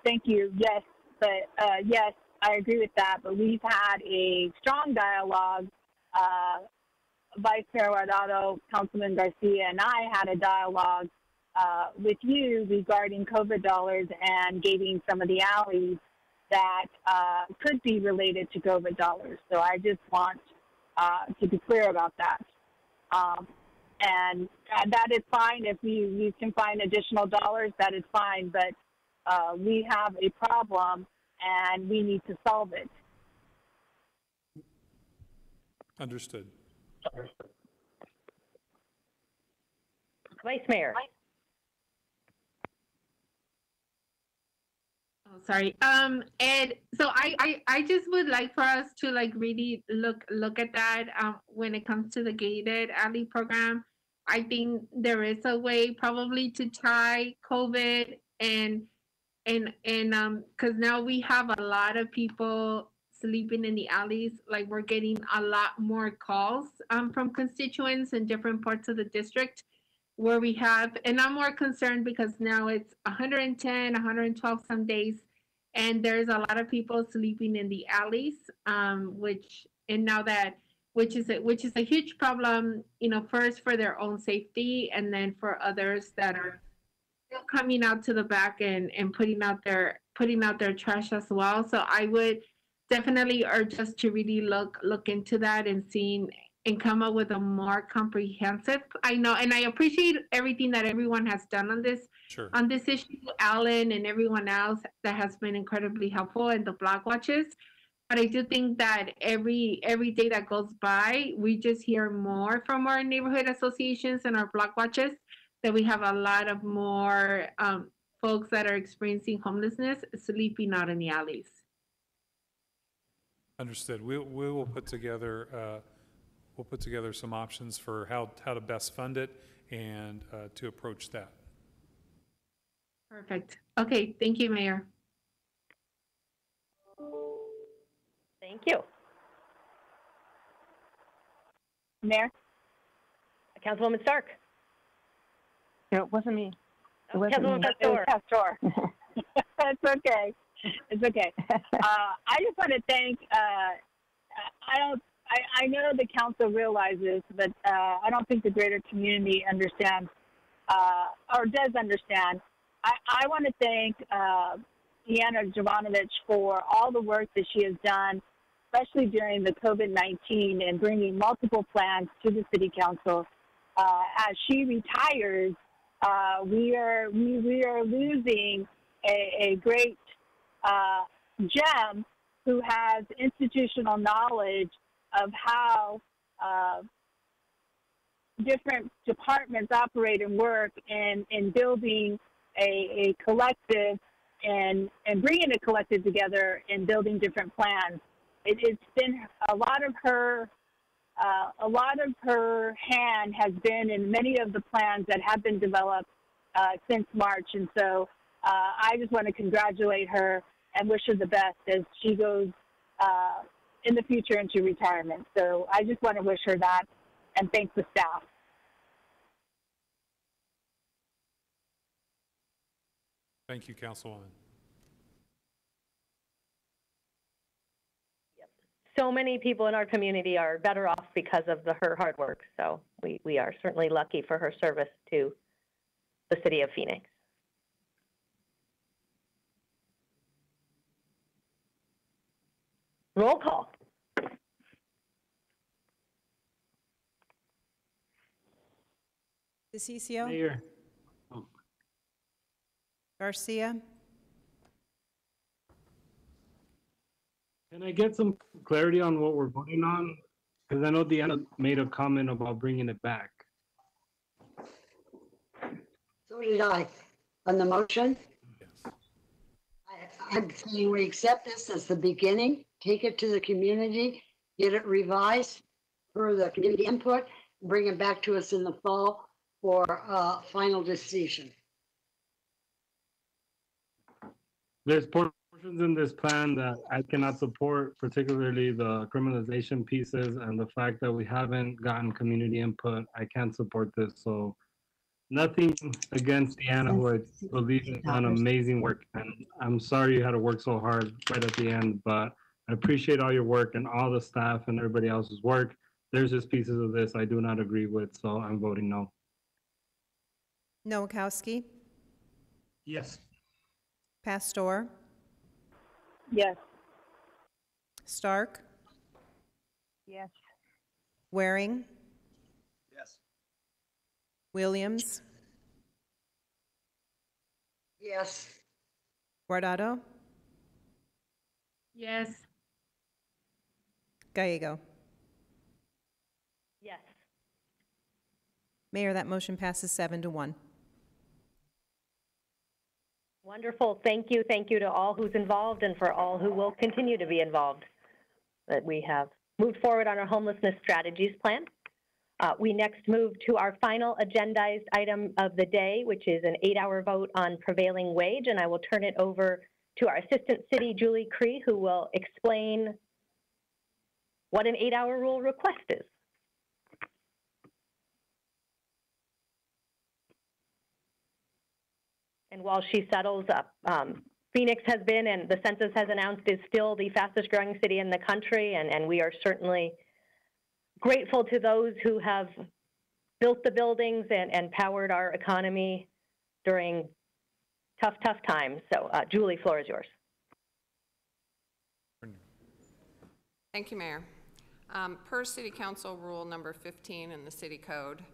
Thank you. Yes, but yes, I agree with that. But we've had a strong dialogue. Vice Mayor Guardado, Councilman Garcia, and I had a dialogue with you regarding COVID dollars and gating some of the alleys that could be related to COVID dollars. So I just want to be clear about that. And that is fine. If we can find additional dollars, that is fine. But we have a problem and we need to solve it. Understood. Vice Mayor. Oh, sorry. Ed, so I just would like for us to like really look at that when it comes to the gated alley program. I think there is a way probably to tie COVID and because now we have a lot of people sleeping in the alleys. Like we're getting a lot more calls from constituents in different parts of the district where we have, and I'm more concerned because now it's 110, 112 some days, and there's a lot of people sleeping in the alleys, which is a huge problem, first for their own safety, and then for others that are still coming out to the back and putting out their trash as well. So I would definitely urge us to really look into that and come up with a more comprehensive. I know, and I appreciate everything that everyone has done on this issue, Alan and everyone else that has been incredibly helpful, and the block watches. But I do think that every day that goes by, we just hear more from our neighborhood associations and our block watches that we have a lot of more folks that are experiencing homelessness sleeping out in the alleys. Understood. We will put together some options for how to best fund it and to approach that. Perfect. Okay. Thank you, Mayor. Thank you. Mayor? Councilwoman Stark. No, it wasn't me. It wasn't me. It was Pastor. It's okay. It's okay. I just want to thank, I know the council realizes, but I don't think the greater community understands or does understand. I want to thank Deanna Jovanovich for all the work that she has done, especially during the COVID-19 and bringing multiple plans to the city council. As she retires, we are losing a great gem who has institutional knowledge of how different departments operate and work in building a collective and bringing a collective together and building different plans. It's been a lot of her hand has been in many of the plans that have been developed since March. And so I just want to congratulate her and wish her the best as she goes in the future into retirement. So I just want to wish her that and thank the staff. Thank you, Councilwoman. So many people in our community are better off because of her hard work. So we are certainly lucky for her service to the city of Phoenix. Roll call. DeCiccio? Mayor. Garcia? Can I get some clarity on what we're voting on? Because I know Deanna made a comment about bringing it back. So did I. On the motion? I'm saying we accept this as the beginning, take it to the community, get it revised for the community input, bring it back to us in the fall for final decision. There's portions in this plan that I cannot support, particularly the criminalization pieces and the fact that we haven't gotten community input. I can't support this. So nothing against Deanna, who I believe has done amazing work. And I'm sorry you had to work so hard right at the end, but I appreciate all your work and all the staff and everybody else's work. There's just pieces of this I do not agree with, so I'm voting no. Nowakowski? Yes. Pastor? Yes. Stark? Yes. Waring? Yes. Williams? Yes. Guardado? Yes. Gallego? Yes. Mayor, that motion passes 7-1. Wonderful. Thank you. Thank you to all who's involved and for all who will continue to be involved. That we have moved forward on our homelessness strategies plan. We next move to our final agendized item of the day, which is an 8-hour vote on prevailing wage. And I will turn it over to our Assistant City, Julie Cree, who will explain what an 8-hour rule request is. And while she settles up, Phoenix has been, and the census has announced, is still the fastest growing city in the country, and we are certainly grateful to those who have built the buildings and powered our economy during tough times. So Julie, floor is yours. Thank you, Mayor. Per City Council Rule number 15 in the City Code,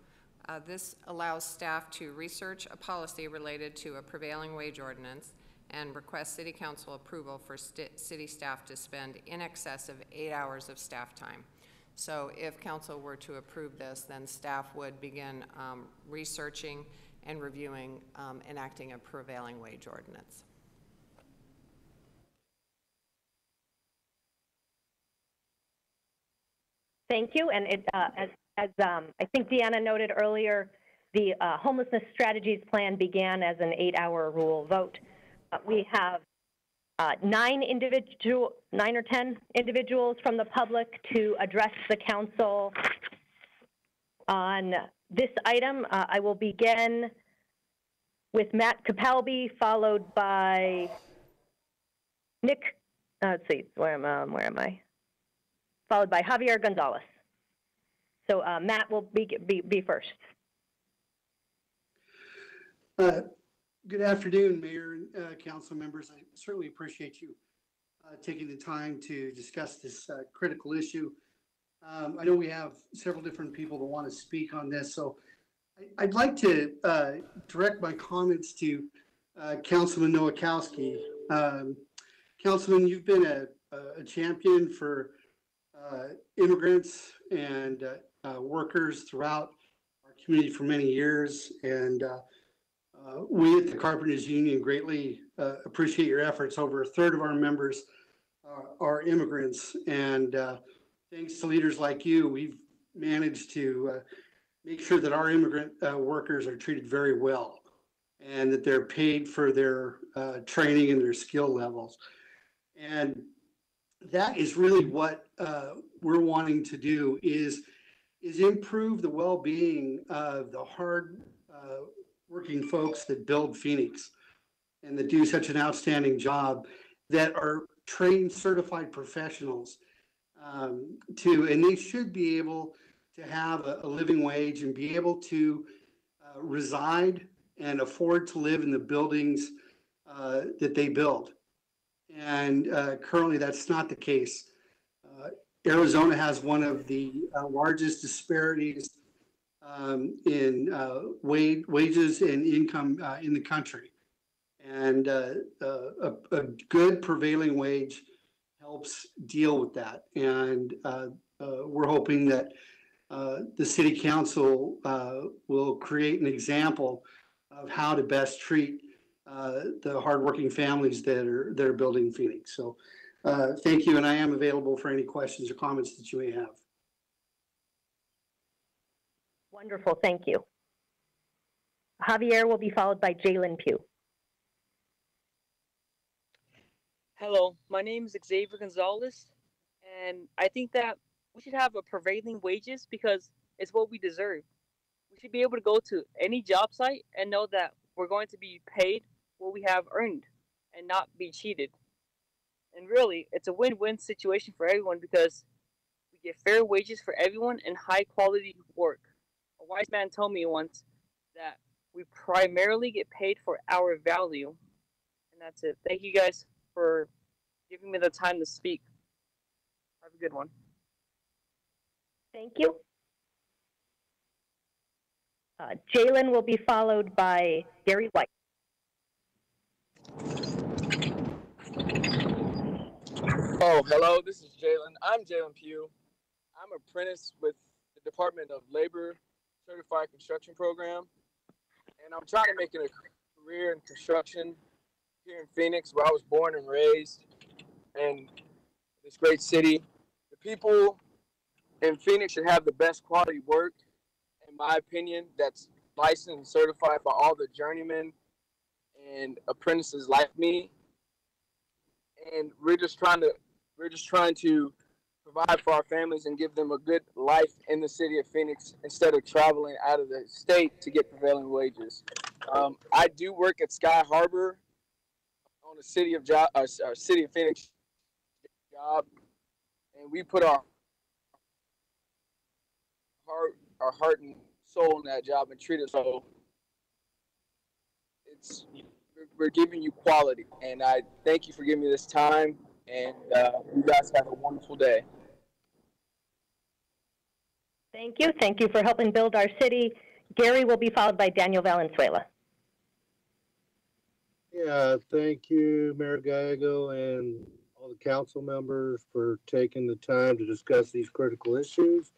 this allows staff to research a policy related to a prevailing wage ordinance and request City Council approval for city staff to spend in excess of 8 hours of staff time. So if Council were to approve this, then staff would begin researching and reviewing enacting a prevailing wage ordinance. Thank you. And it, as I think Deanna noted earlier, the homelessness strategies plan began as an 8-hour rule vote. We have 9 or 10 individuals from the public to address the council on this item. I will begin with Matt Capalbi, followed by Nick. Let's see, where am I? Followed by Javier Gonzalez. So Matt will be first. Good afternoon, Mayor and Council members. I certainly appreciate you taking the time to discuss this critical issue. I know we have several different people that want to speak on this, so I'd like to direct my comments to Councilman Nowakowski. Councilman, you've been a champion for immigrants and workers throughout our community for many years, and we at the Carpenters Union greatly appreciate your efforts. Over a third of our members are immigrants, and thanks to leaders like you, we've managed to make sure that our immigrant workers are treated very well and that they're paid for their training and their skill levels. And that is really what we're wanting to do is improve the well-being of the hard working folks that build Phoenix and that do such an outstanding job, that are trained, certified professionals and they should be able to have a living wage and be able to reside and afford to live in the buildings that they build. And currently that's not the case. Arizona has one of the largest disparities in wages and income in the country. And a good prevailing wage helps deal with that. And we're hoping that the city council will create an example of how to best treat the hardworking families that are building Phoenix. So thank you, and I am available for any questions or comments that you may have. Wonderful, thank you. Javier will be followed by Jalen Pugh. Hello, my name is Xavier Gonzalez, and I think that we should have a prevailing wages because it's what we deserve. We should be able to go to any job site and know that we're going to be paid what we have earned and not be cheated. And really, it's a win-win situation for everyone because we get fair wages for everyone and high-quality work. A wise man told me once that we primarily get paid for our value. And that's it. Thank you guys for giving me the time to speak. Have a good one. Thank you. Jalen will be followed by Gary White. Oh, hello, this is Jalen. I'm Jalen Pugh. I'm an apprentice with the Department of Labor Certified Construction Program, and I'm trying to make it a career in construction here in Phoenix, where I was born and raised, and this great city. The people in Phoenix should have the best quality work, in my opinion, that's licensed and certified by all the journeymen and apprentices like me. And we're just trying to provide for our families and give them a good life in the city of Phoenix instead of traveling out of the state to get prevailing wages. I do work at Sky Harbor on the City of Phoenix job, and we put our heart and soul in that job and treat it so. We're giving you quality, and I thank you for giving me this time, and you guys have a wonderful day. Thank you. Thank you for helping build our city. Gary will be followed by Daniel Valenzuela. Yeah, thank you, Mayor Gallego, and all the council members for taking the time to discuss these critical issues.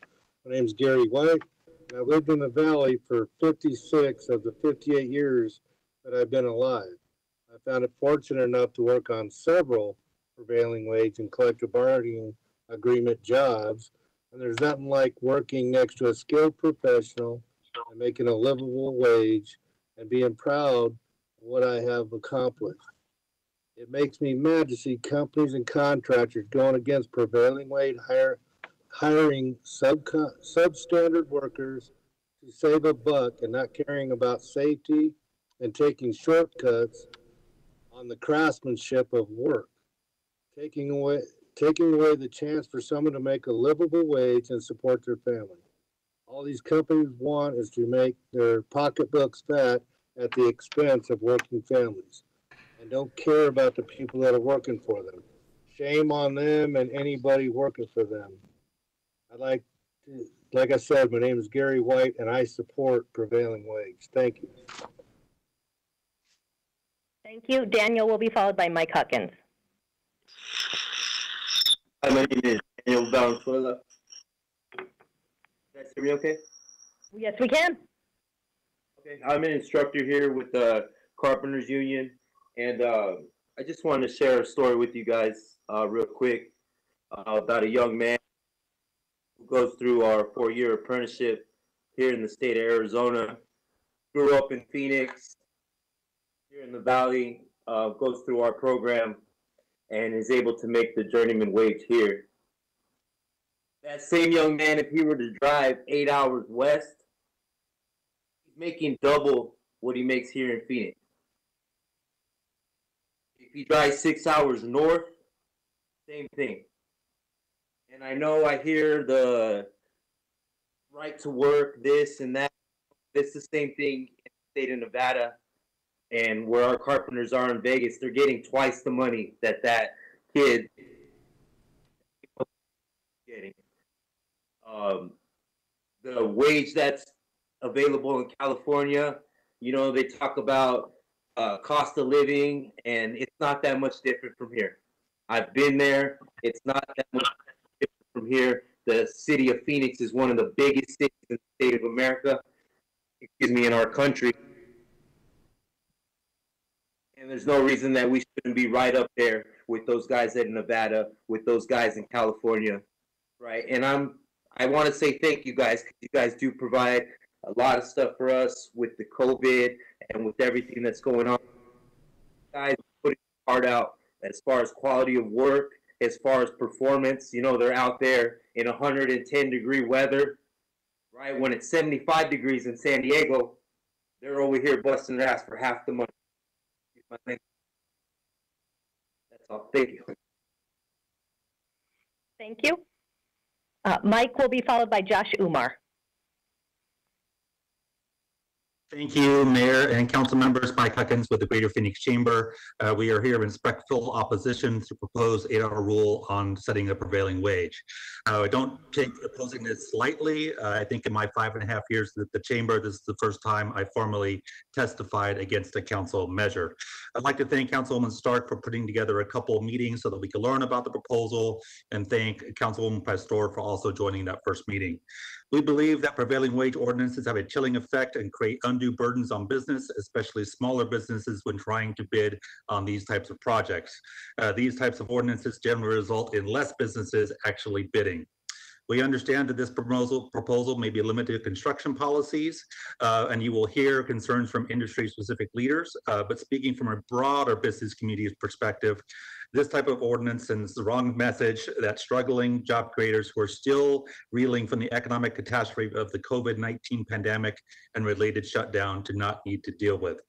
My name is Gary White, and I've lived in the Valley for 56 of the 58 years that I've been alive. I found it fortunate enough to work on several prevailing wage and collective bargaining agreement jobs, and there's nothing like working next to a skilled professional and making a livable wage and being proud of what I have accomplished. It makes me mad to see companies and contractors going against prevailing wage, hiring substandard workers to save a buck and not caring about safety and taking shortcuts on the craftsmanship of work, taking away the chance for someone to make a livable wage and support their family. All these companies want is to make their pocketbooks fat at the expense of working families and don't care about the people that are working for them. Shame on them and anybody working for them. Like I said, my name is Gary White and I support prevailing wage. Thank you. Thank you. Daniel will be followed by Mike Huckins. Hi, my name is Daniel Valenzuela. Can you hear me okay? Yes, we can. Okay, I'm an instructor here with the Carpenters Union, and I just wanted to share a story with you guys real quick about a young man who goes through our 4-year apprenticeship here in the state of Arizona. Grew up in Phoenix, here in the Valley, goes through our program and is able to make the journeyman wage here. That same young man, if he were to drive 8 hours west, he's making double what he makes here in Phoenix. If he drives 6 hours north, same thing. And I know I hear the right to work, this and that. It's the same thing in the state of Nevada. And where our carpenters are in Vegas, they're getting twice the money that kid getting. The wage that's available in California. You know, they talk about cost of living, and it's not that much different from here. I've been there. It's not that much different from here. The city of Phoenix is one of the biggest cities in the state of America, in our country. And there's no reason that we shouldn't be right up there with those guys in Nevada, with those guys in California, right? And I want to say thank you guys, because you guys do provide a lot of stuff for us with the COVID and with everything that's going on. Guys putting their heart out as far as quality of work, as far as performance. You know, they're out there in 110-degree weather, right? When it's 75 degrees in San Diego, they're over here busting their ass for half the money. That's all. Thank you. Thank you. Mike will be followed by Josh Umar. Thank you, Mayor and Council members. Mike Huckins with the Greater Phoenix Chamber. We are here in respectful opposition to proposed 8-hour rule on setting a prevailing wage. I don't take opposing this lightly. I think in my 5.5 years at the Chamber, this is the first time I formally testified against a council measure. I'd like to thank Councilwoman Stark for putting together a couple of meetings so that we could learn about the proposal, and thank Councilwoman Pastor for also joining that first meeting. We believe that prevailing wage ordinances have a chilling effect and create undue burdens on business, especially smaller businesses when trying to bid on these types of projects. These types of ordinances generally result in less businesses actually bidding. We understand that this proposal may be limited to construction policies, and you will hear concerns from industry-specific leaders, but speaking from a broader business community's perspective, this type of ordinance sends the wrong message that struggling job creators who are still reeling from the economic catastrophe of the COVID-19 pandemic and related shutdown do not need to deal with.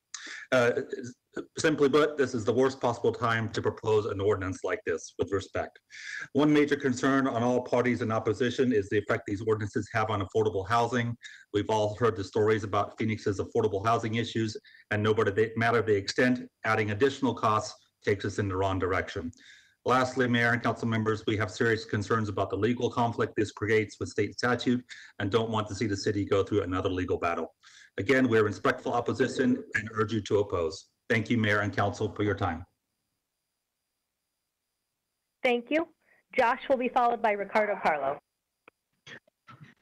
Simply put, this is the worst possible time to propose an ordinance like this, with respect. One major concern on all parties in opposition is the effect these ordinances have on affordable housing. We've all heard the stories about Phoenix's affordable housing issues, and no matter the extent, adding additional costs takes us in the wrong direction. Lastly, Mayor and Council members, we have serious concerns about the legal conflict this creates with state statute and don't want to see the city go through another legal battle. Again, we're in respectful opposition and urge you to oppose. Thank you, Mayor and Council, for your time. Thank you. Josh will be followed by Ricardo Carlo.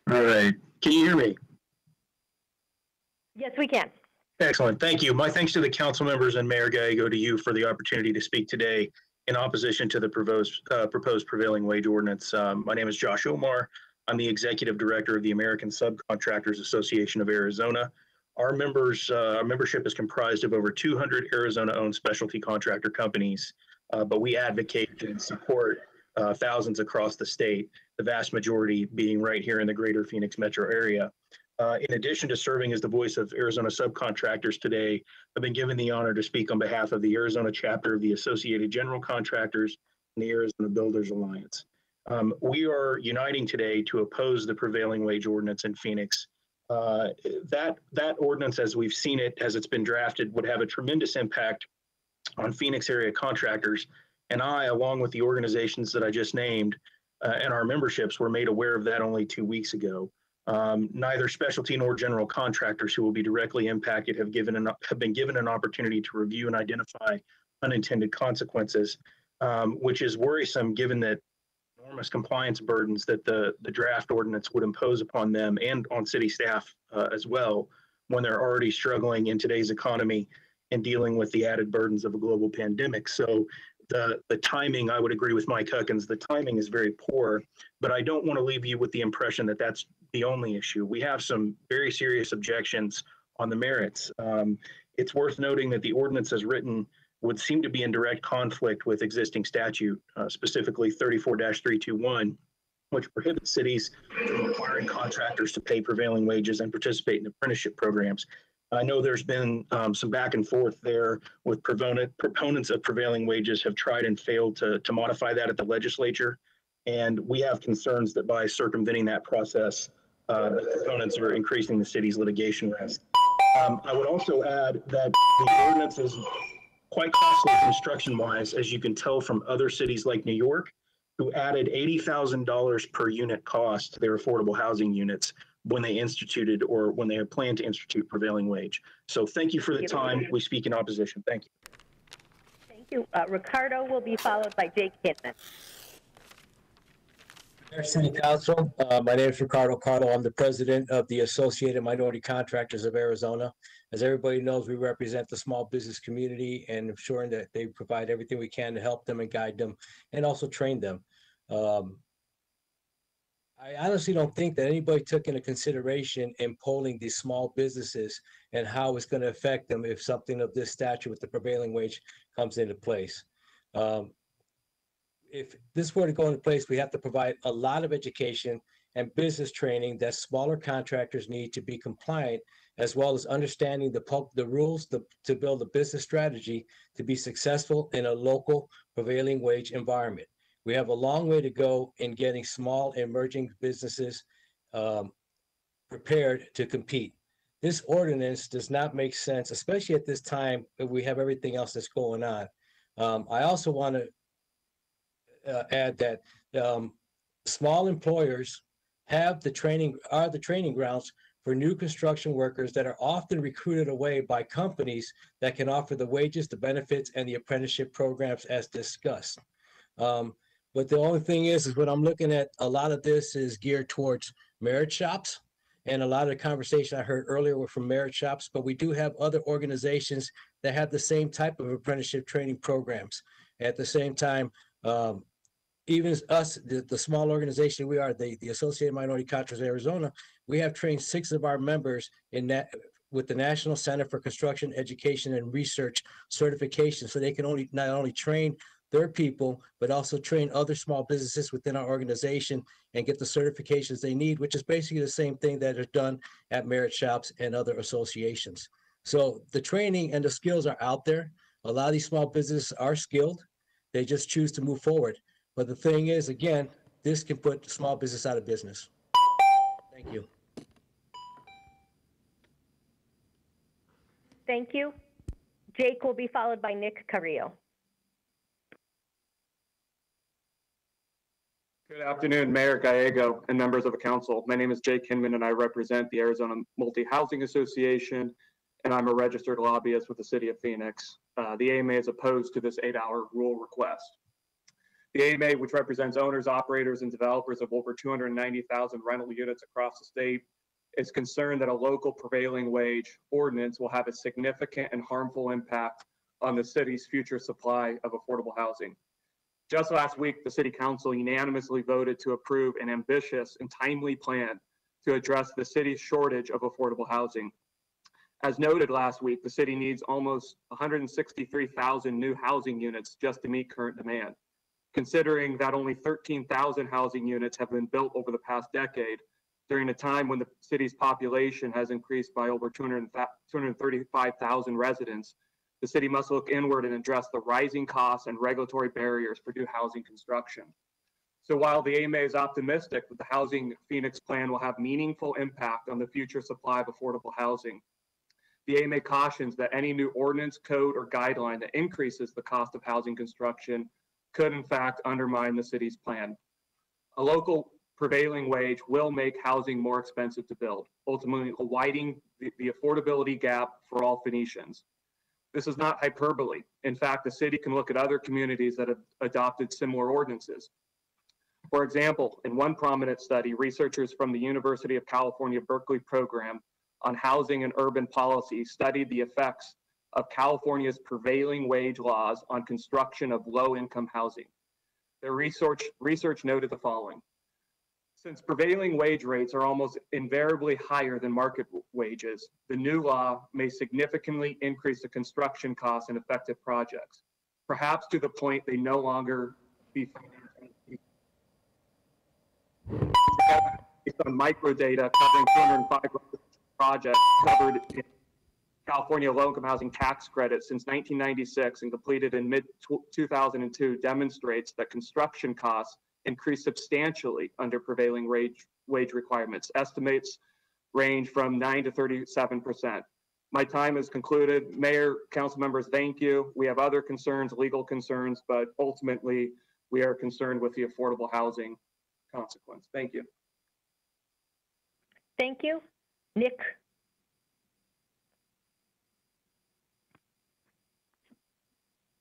All right. Can you hear me? Yes, we can. Excellent. Thank you. My thanks to the council members and Mayor Gallego to you for the opportunity to speak today in opposition to the proposed prevailing wage ordinance. My name is Josh Omar. I'm the Executive Director of the American Subcontractors Association of Arizona. Our membership is comprised of over 200 Arizona-owned specialty contractor companies, but we advocate and support thousands across the state, the vast majority being right here in the greater Phoenix metro area. In addition to serving as the voice of Arizona subcontractors today, I've been given the honor to speak on behalf of the Arizona chapter of the Associated General Contractors and the Arizona Builders Alliance. We are uniting today to oppose the prevailing wage ordinance in Phoenix. That ordinance, as we've seen it, as it's been drafted, would have a tremendous impact on Phoenix area contractors. And I, along with the organizations that I just named, and our memberships, were made aware of that only 2 weeks ago. Neither specialty nor general contractors who will be directly impacted have been given an opportunity to review and identify unintended consequences, which is worrisome given that enormous compliance burdens that the draft ordinance would impose upon them and on city staff as well, when they're already struggling in today's economy and dealing with the added burdens of a global pandemic. So the timing, I would agree with Mike Huckins, the timing is very poor, but I don't want to leave you with the impression that that's the only issue. We have some very serious objections on the merits. It's worth noting that the ordinance as written would seem to be in direct conflict with existing statute, specifically 34-321, which prohibits cities from requiring contractors to pay prevailing wages and participate in apprenticeship programs. I know there's been some back and forth there with proponents of prevailing wages have tried and failed to modify that at the legislature. And we have concerns that by circumventing that process, the proponents are increasing the city's litigation risk. I would also add that the ordinance is quite costly construction-wise, as you can tell from other cities like New York, who added $80,000 per unit cost to their affordable housing units when they instituted or when they plan to institute prevailing wage. So thank you for the time. We speak in opposition. Thank you. Thank you. Ricardo will be followed by Jake Hinman. Mayor, City Council, my name is Ricardo Cardo. I'm the president of the Associated Minority Contractors of Arizona. As everybody knows, we represent the small business community and ensuring that they provide everything we can to help them and guide them and also train them. I honestly don't think that anybody took into consideration in polling these small businesses and how it's going to affect them if something of this stature with the prevailing wage comes into place. If this were to go into place, we have to provide a lot of education and business training that smaller contractors need to be compliant, as well as understanding the rules to build a business strategy to be successful in a local prevailing wage environment. We have a long way to go in getting small emerging businesses prepared to compete. This ordinance does not make sense, especially at this time that we have everything else that's going on. I also want to add that small employers are the training grounds for new construction workers that are often recruited away by companies that can offer the wages, the benefits, and the apprenticeship programs as discussed. But the only thing is when I'm looking at a lot of this is geared towards merit shops. And a lot of the conversation I heard earlier were from merit shops, but we do have other organizations that have the same type of apprenticeship training programs. At the same time, even us, the small organization we are, the Associated Minority Contractors of Arizona, we have trained 6 of our members in that with the National Center for Construction Education and Research certification, so they can not only train their people, but also train other small businesses within our organization and get the certifications they need, which is basically the same thing that is done at merit shops and other associations. So the training and the skills are out there. A lot of these small businesses are skilled. They just choose to move forward. But the thing is, again, this can put small business out of business. Thank you. Thank you. Jake will be followed by Nick Carrillo. Good afternoon, Mayor Gallego and members of the council. My name is Jake Hinman and I represent the Arizona Multi-Housing Association, and I'm a registered lobbyist with the City of Phoenix. The AMA is opposed to this 8-hour rule request. The AMA, which represents owners, operators, and developers of over 290,000 rental units across the state, is concerned that a local prevailing wage ordinance will have a significant and harmful impact on the city's future supply of affordable housing. Just last week, the City Council unanimously voted to approve an ambitious and timely plan to address the city's shortage of affordable housing. As noted last week, the city needs almost 163,000 new housing units just to meet current demand. Considering that only 13,000 housing units have been built over the past decade, during a time when the city's population has increased by over 235,000 residents, the city must look inward and address the rising costs and regulatory barriers for new housing construction. So while the AMA is optimistic that the Housing Phoenix plan will have meaningful impact on the future supply of affordable housing, the AMA cautions that any new ordinance, code, or guideline that increases the cost of housing construction could in fact undermine the city's plan. A local prevailing wage will make housing more expensive to build, ultimately widening the affordability gap for all Phoenicians. This is not hyperbole. In fact, the city can look at other communities that have adopted similar ordinances. For example, in one prominent study, researchers from the University of California, Berkeley program on housing and urban policy studied the effects of California's prevailing wage laws on construction of low-income housing. Their research noted the following. Since prevailing wage rates are almost invariably higher than market wages, the new law may significantly increase the construction costs in effective projects, perhaps to the point they no longer be financially. Based on microdata covering 205 projects covered in California low-income housing tax credit since 1996 and completed in mid-2002 demonstrates that construction costs increased substantially under prevailing wage requirements. Estimates range from 9 to 37%. My time is concluded. Mayor, council members, thank you. We have other concerns, legal concerns, but ultimately we are concerned with the affordable housing consequence. Thank you. Thank you. Nick?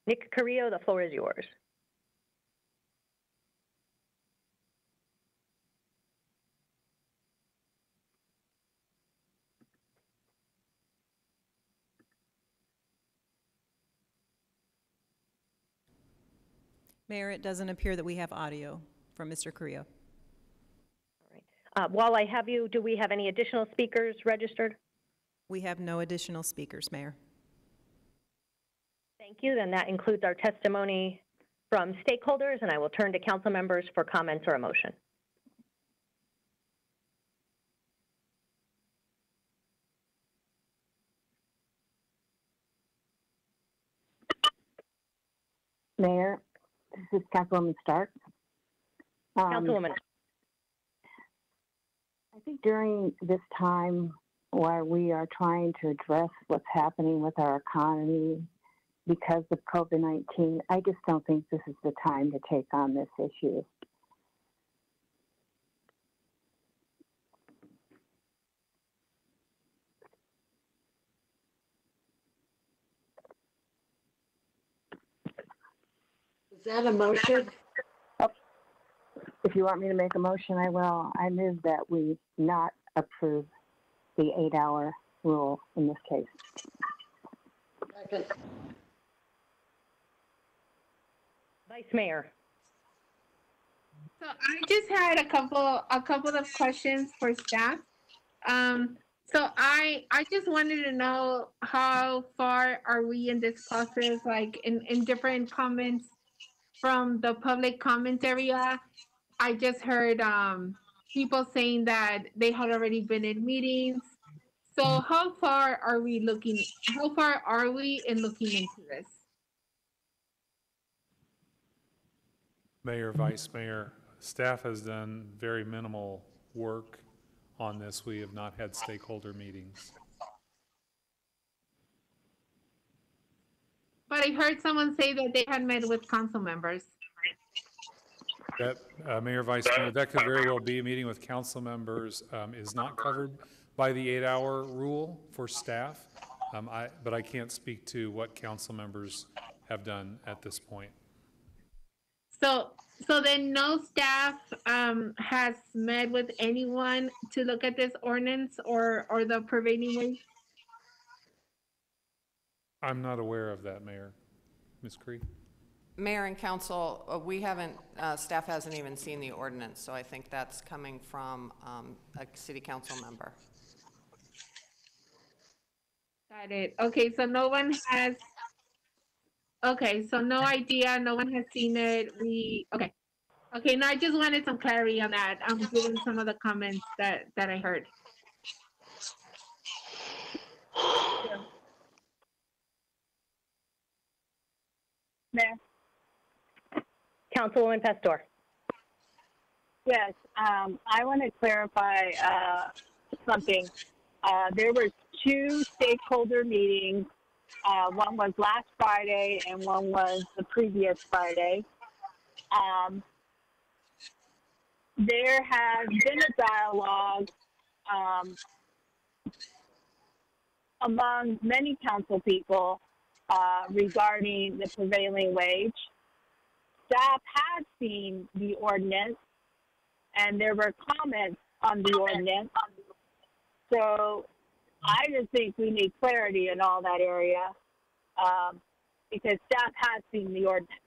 Nick Carrillo, the floor is yours. Mayor, it doesn't appear that we have audio from Mr. Carrillo. While I have you, do we have any additional speakers registered? We have no additional speakers, Mayor. Thank you. Then that includes our testimony from stakeholders, and I will turn to council members for comments or a motion. Mayor, this is Councilwoman Stark. Councilwoman. I think during this time where we are trying to address what's happening with our economy because of COVID-19, I just don't think this is the time to take on this issue. Is that a motion? If you want me to make a motion, I will. I move that we not approve the 8-hour rule in this case. Second. Vice Mayor. So I just had a couple of questions for staff. So I just wanted to know how far are we in this process, like in different comments from the public comment area. I just heard people saying that they had already been in meetings. So how far are we looking? How far are we in looking into this? Mayor, Vice Mayor, staff has done very minimal work on this. We have not had stakeholder meetings. But I heard someone say that they had met with council members. That, Mayor, Vice Mayor, that could very well be a meeting with council members, is not covered by the 8-hour rule for staff. But I can't speak to what council members have done at this point. So then no staff has met with anyone to look at this ordinance or the prevailing wage? I'm not aware of that, Mayor. Ms. Cree? Mayor and council, we haven't, staff hasn't even seen the ordinance, so I think that's coming from a city council member. Got it. Okay, so no one has, okay, so no idea, no one has seen it. Okay. Okay, no, I just wanted some clarity on that. I'm given some of the comments that I heard. Mayor? Councilwoman Pastor. Yes, I want to clarify something. There were 2 stakeholder meetings. One was last Friday and one was the previous Friday. There has been a dialogue among many council people regarding the prevailing wage. Staff had seen the ordinance and there were comments on the ordinance. So I just think we need clarity in all that area because staff has seen the ordinance.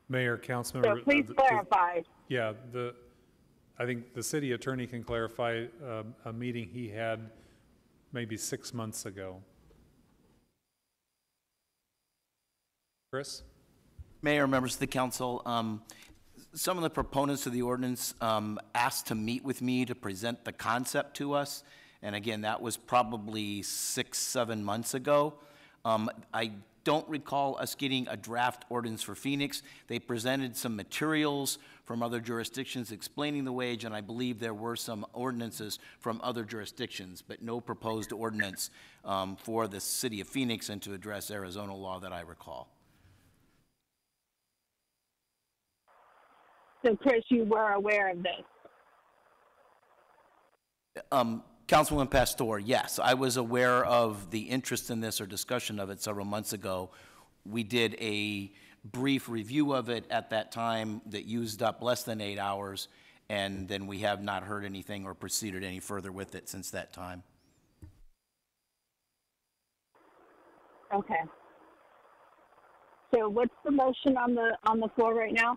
Mayor, Councilmember. So please clarify. Yeah, I think the city attorney can clarify a meeting he had maybe 6 months ago. Chris? Mayor, members of the council, some of the proponents of the ordinance asked to meet with me to present the concept to us. And again, that was probably 6-7 months ago. I don't recall us getting a draft ordinance for Phoenix. They presented some materials from other jurisdictions explaining the wage, and I believe there were some ordinances from other jurisdictions, but no proposed ordinance for the city of Phoenix and to address Arizona law that I recall. So Chris, you were aware of this? Councilwoman Pastor, yes, I was aware of the interest in this or discussion of it several months ago. We did a brief review of it at that time that used up less than 8 hours, and then we have not heard anything or proceeded any further with it since that time. Okay. So what's the motion on the floor right now?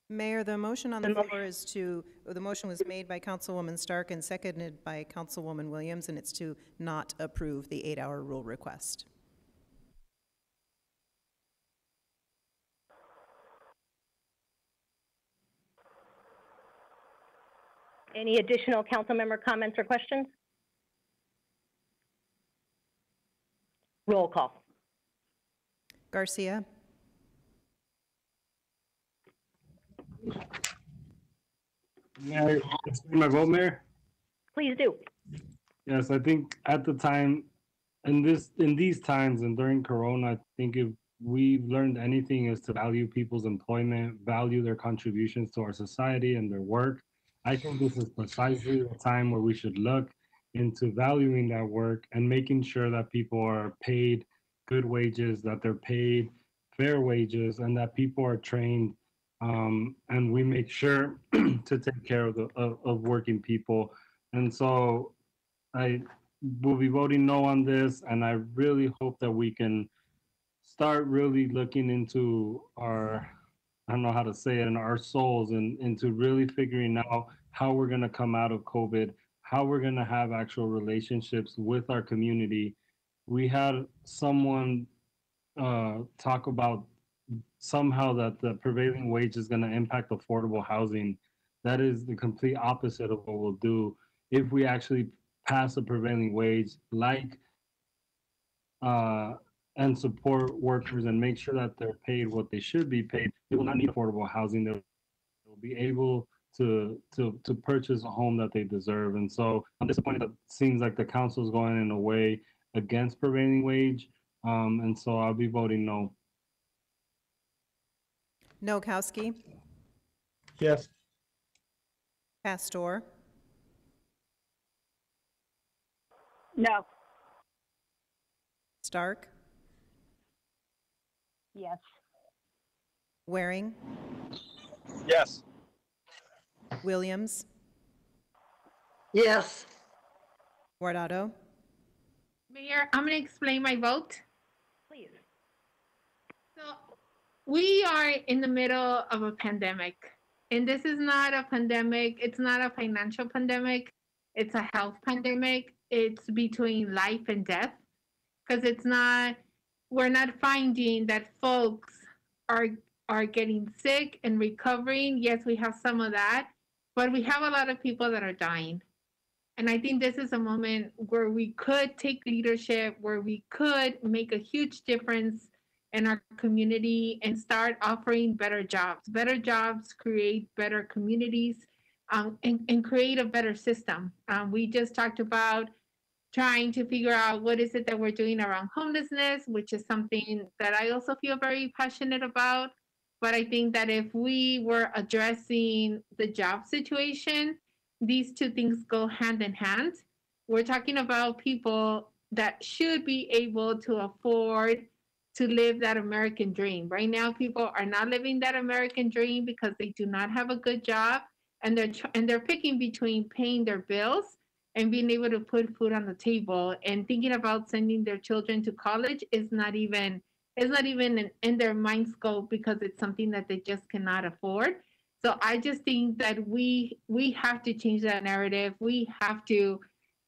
Mayor, the motion on the floor is the motion was made by Councilwoman Stark and seconded by Councilwoman Williams, and it's to not approve the 8-hour rule request. Any additional council member comments or questions? Roll call. Garcia. May I explain my vote, Mayor? Please do. Yes, I think at the time, in these times and during Corona, I think if we've learned anything is to value people's employment, value their contributions to our society and their work. I think this is precisely the time where we should look into valuing that work and making sure that people are paid good wages, that they're paid fair wages, and that people are trained, and we make sure to take care of working people. And so I will be voting no on this, and I really hope that we can start really looking into our, I don't know how to say it, in our souls, and into really figuring out how we're going to come out of COVID, how we're going to have actual relationships with our community. We had someone talk about somehow that the prevailing wage is going to impact affordable housing. That is the complete opposite of what we'll do if we actually pass a prevailing wage, like and support workers and make sure that they're paid what they should be paid. They will not need affordable housing. They'll be able to purchase a home that they deserve. And so I'm disappointed that it seems like the council is going in a way against prevailing wage. And so I'll be voting no. Nowakowski. Yes. Pastor. No. Stark. Yes. Waring. Yes. Williams. Yes. Guardado. Mayor, I'm going to explain my vote. Please. So we are in the middle of a pandemic, and this is not a pandemic. It's not a financial pandemic. It's a health pandemic. It's between life and death, because we're not finding that folks are getting sick and recovering. Yes, we have some of that, but we have a lot of people that are dying. And I think this is a moment where we could take leadership, where we could make a huge difference in our community and start offering better jobs. Better jobs create better communities, and create a better system. We just talked about trying to figure out what is it that we're doing around homelessness, which is something that I also feel very passionate about. But I think that if we were addressing the job situation, these two things go hand in hand. We're talking about people that should be able to afford to live that American dream. Right now, people are not living that American dream because they do not have a good job, and they're picking between paying their bills and being able to put food on the table, and thinking about sending their children to college is not even in their mind scope, because it's something that they just cannot afford. So I just think that we have to change that narrative. We have to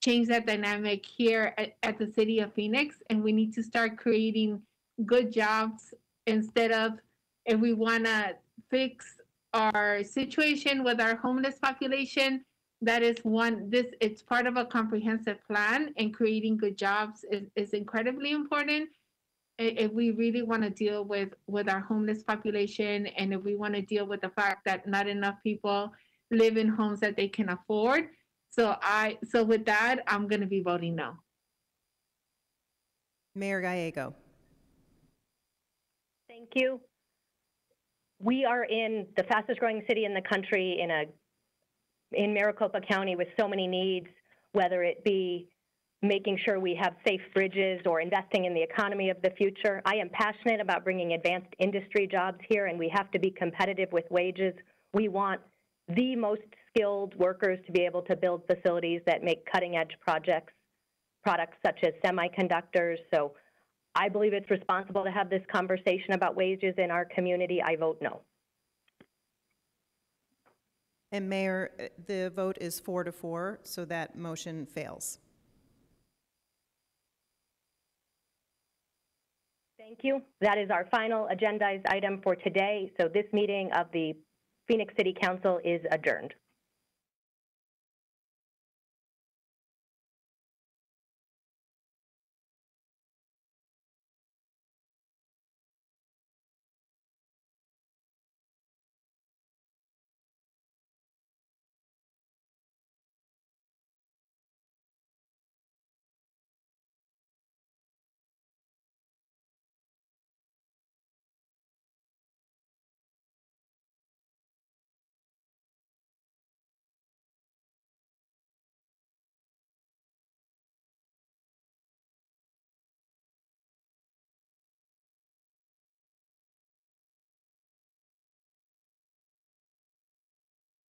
change that dynamic here at the city of Phoenix, and we need to start creating good jobs instead of, if we want to fix our situation with our homeless population, that is it's part of a comprehensive plan, and creating good jobs is incredibly important if we really want to deal with our homeless population, and if we want to deal with the fact that not enough people live in homes that they can afford. So with that, I'm going to be voting no. Mayor Gallego. Thank you. we are in the fastest growing city in the country in Maricopa County with so many needs, whether it be making sure we have safe bridges or investing in the economy of the future. I am passionate about bringing advanced industry jobs here, and we have to be competitive with wages. We want the most skilled workers to be able to build facilities that make cutting-edge products such as semiconductors. So I believe it's responsible to have this conversation about wages in our community. I vote no. And Mayor, the vote is 4-4, so that motion fails. Thank you. That is our final agendized item for today. So this meeting of the Phoenix City Council is adjourned.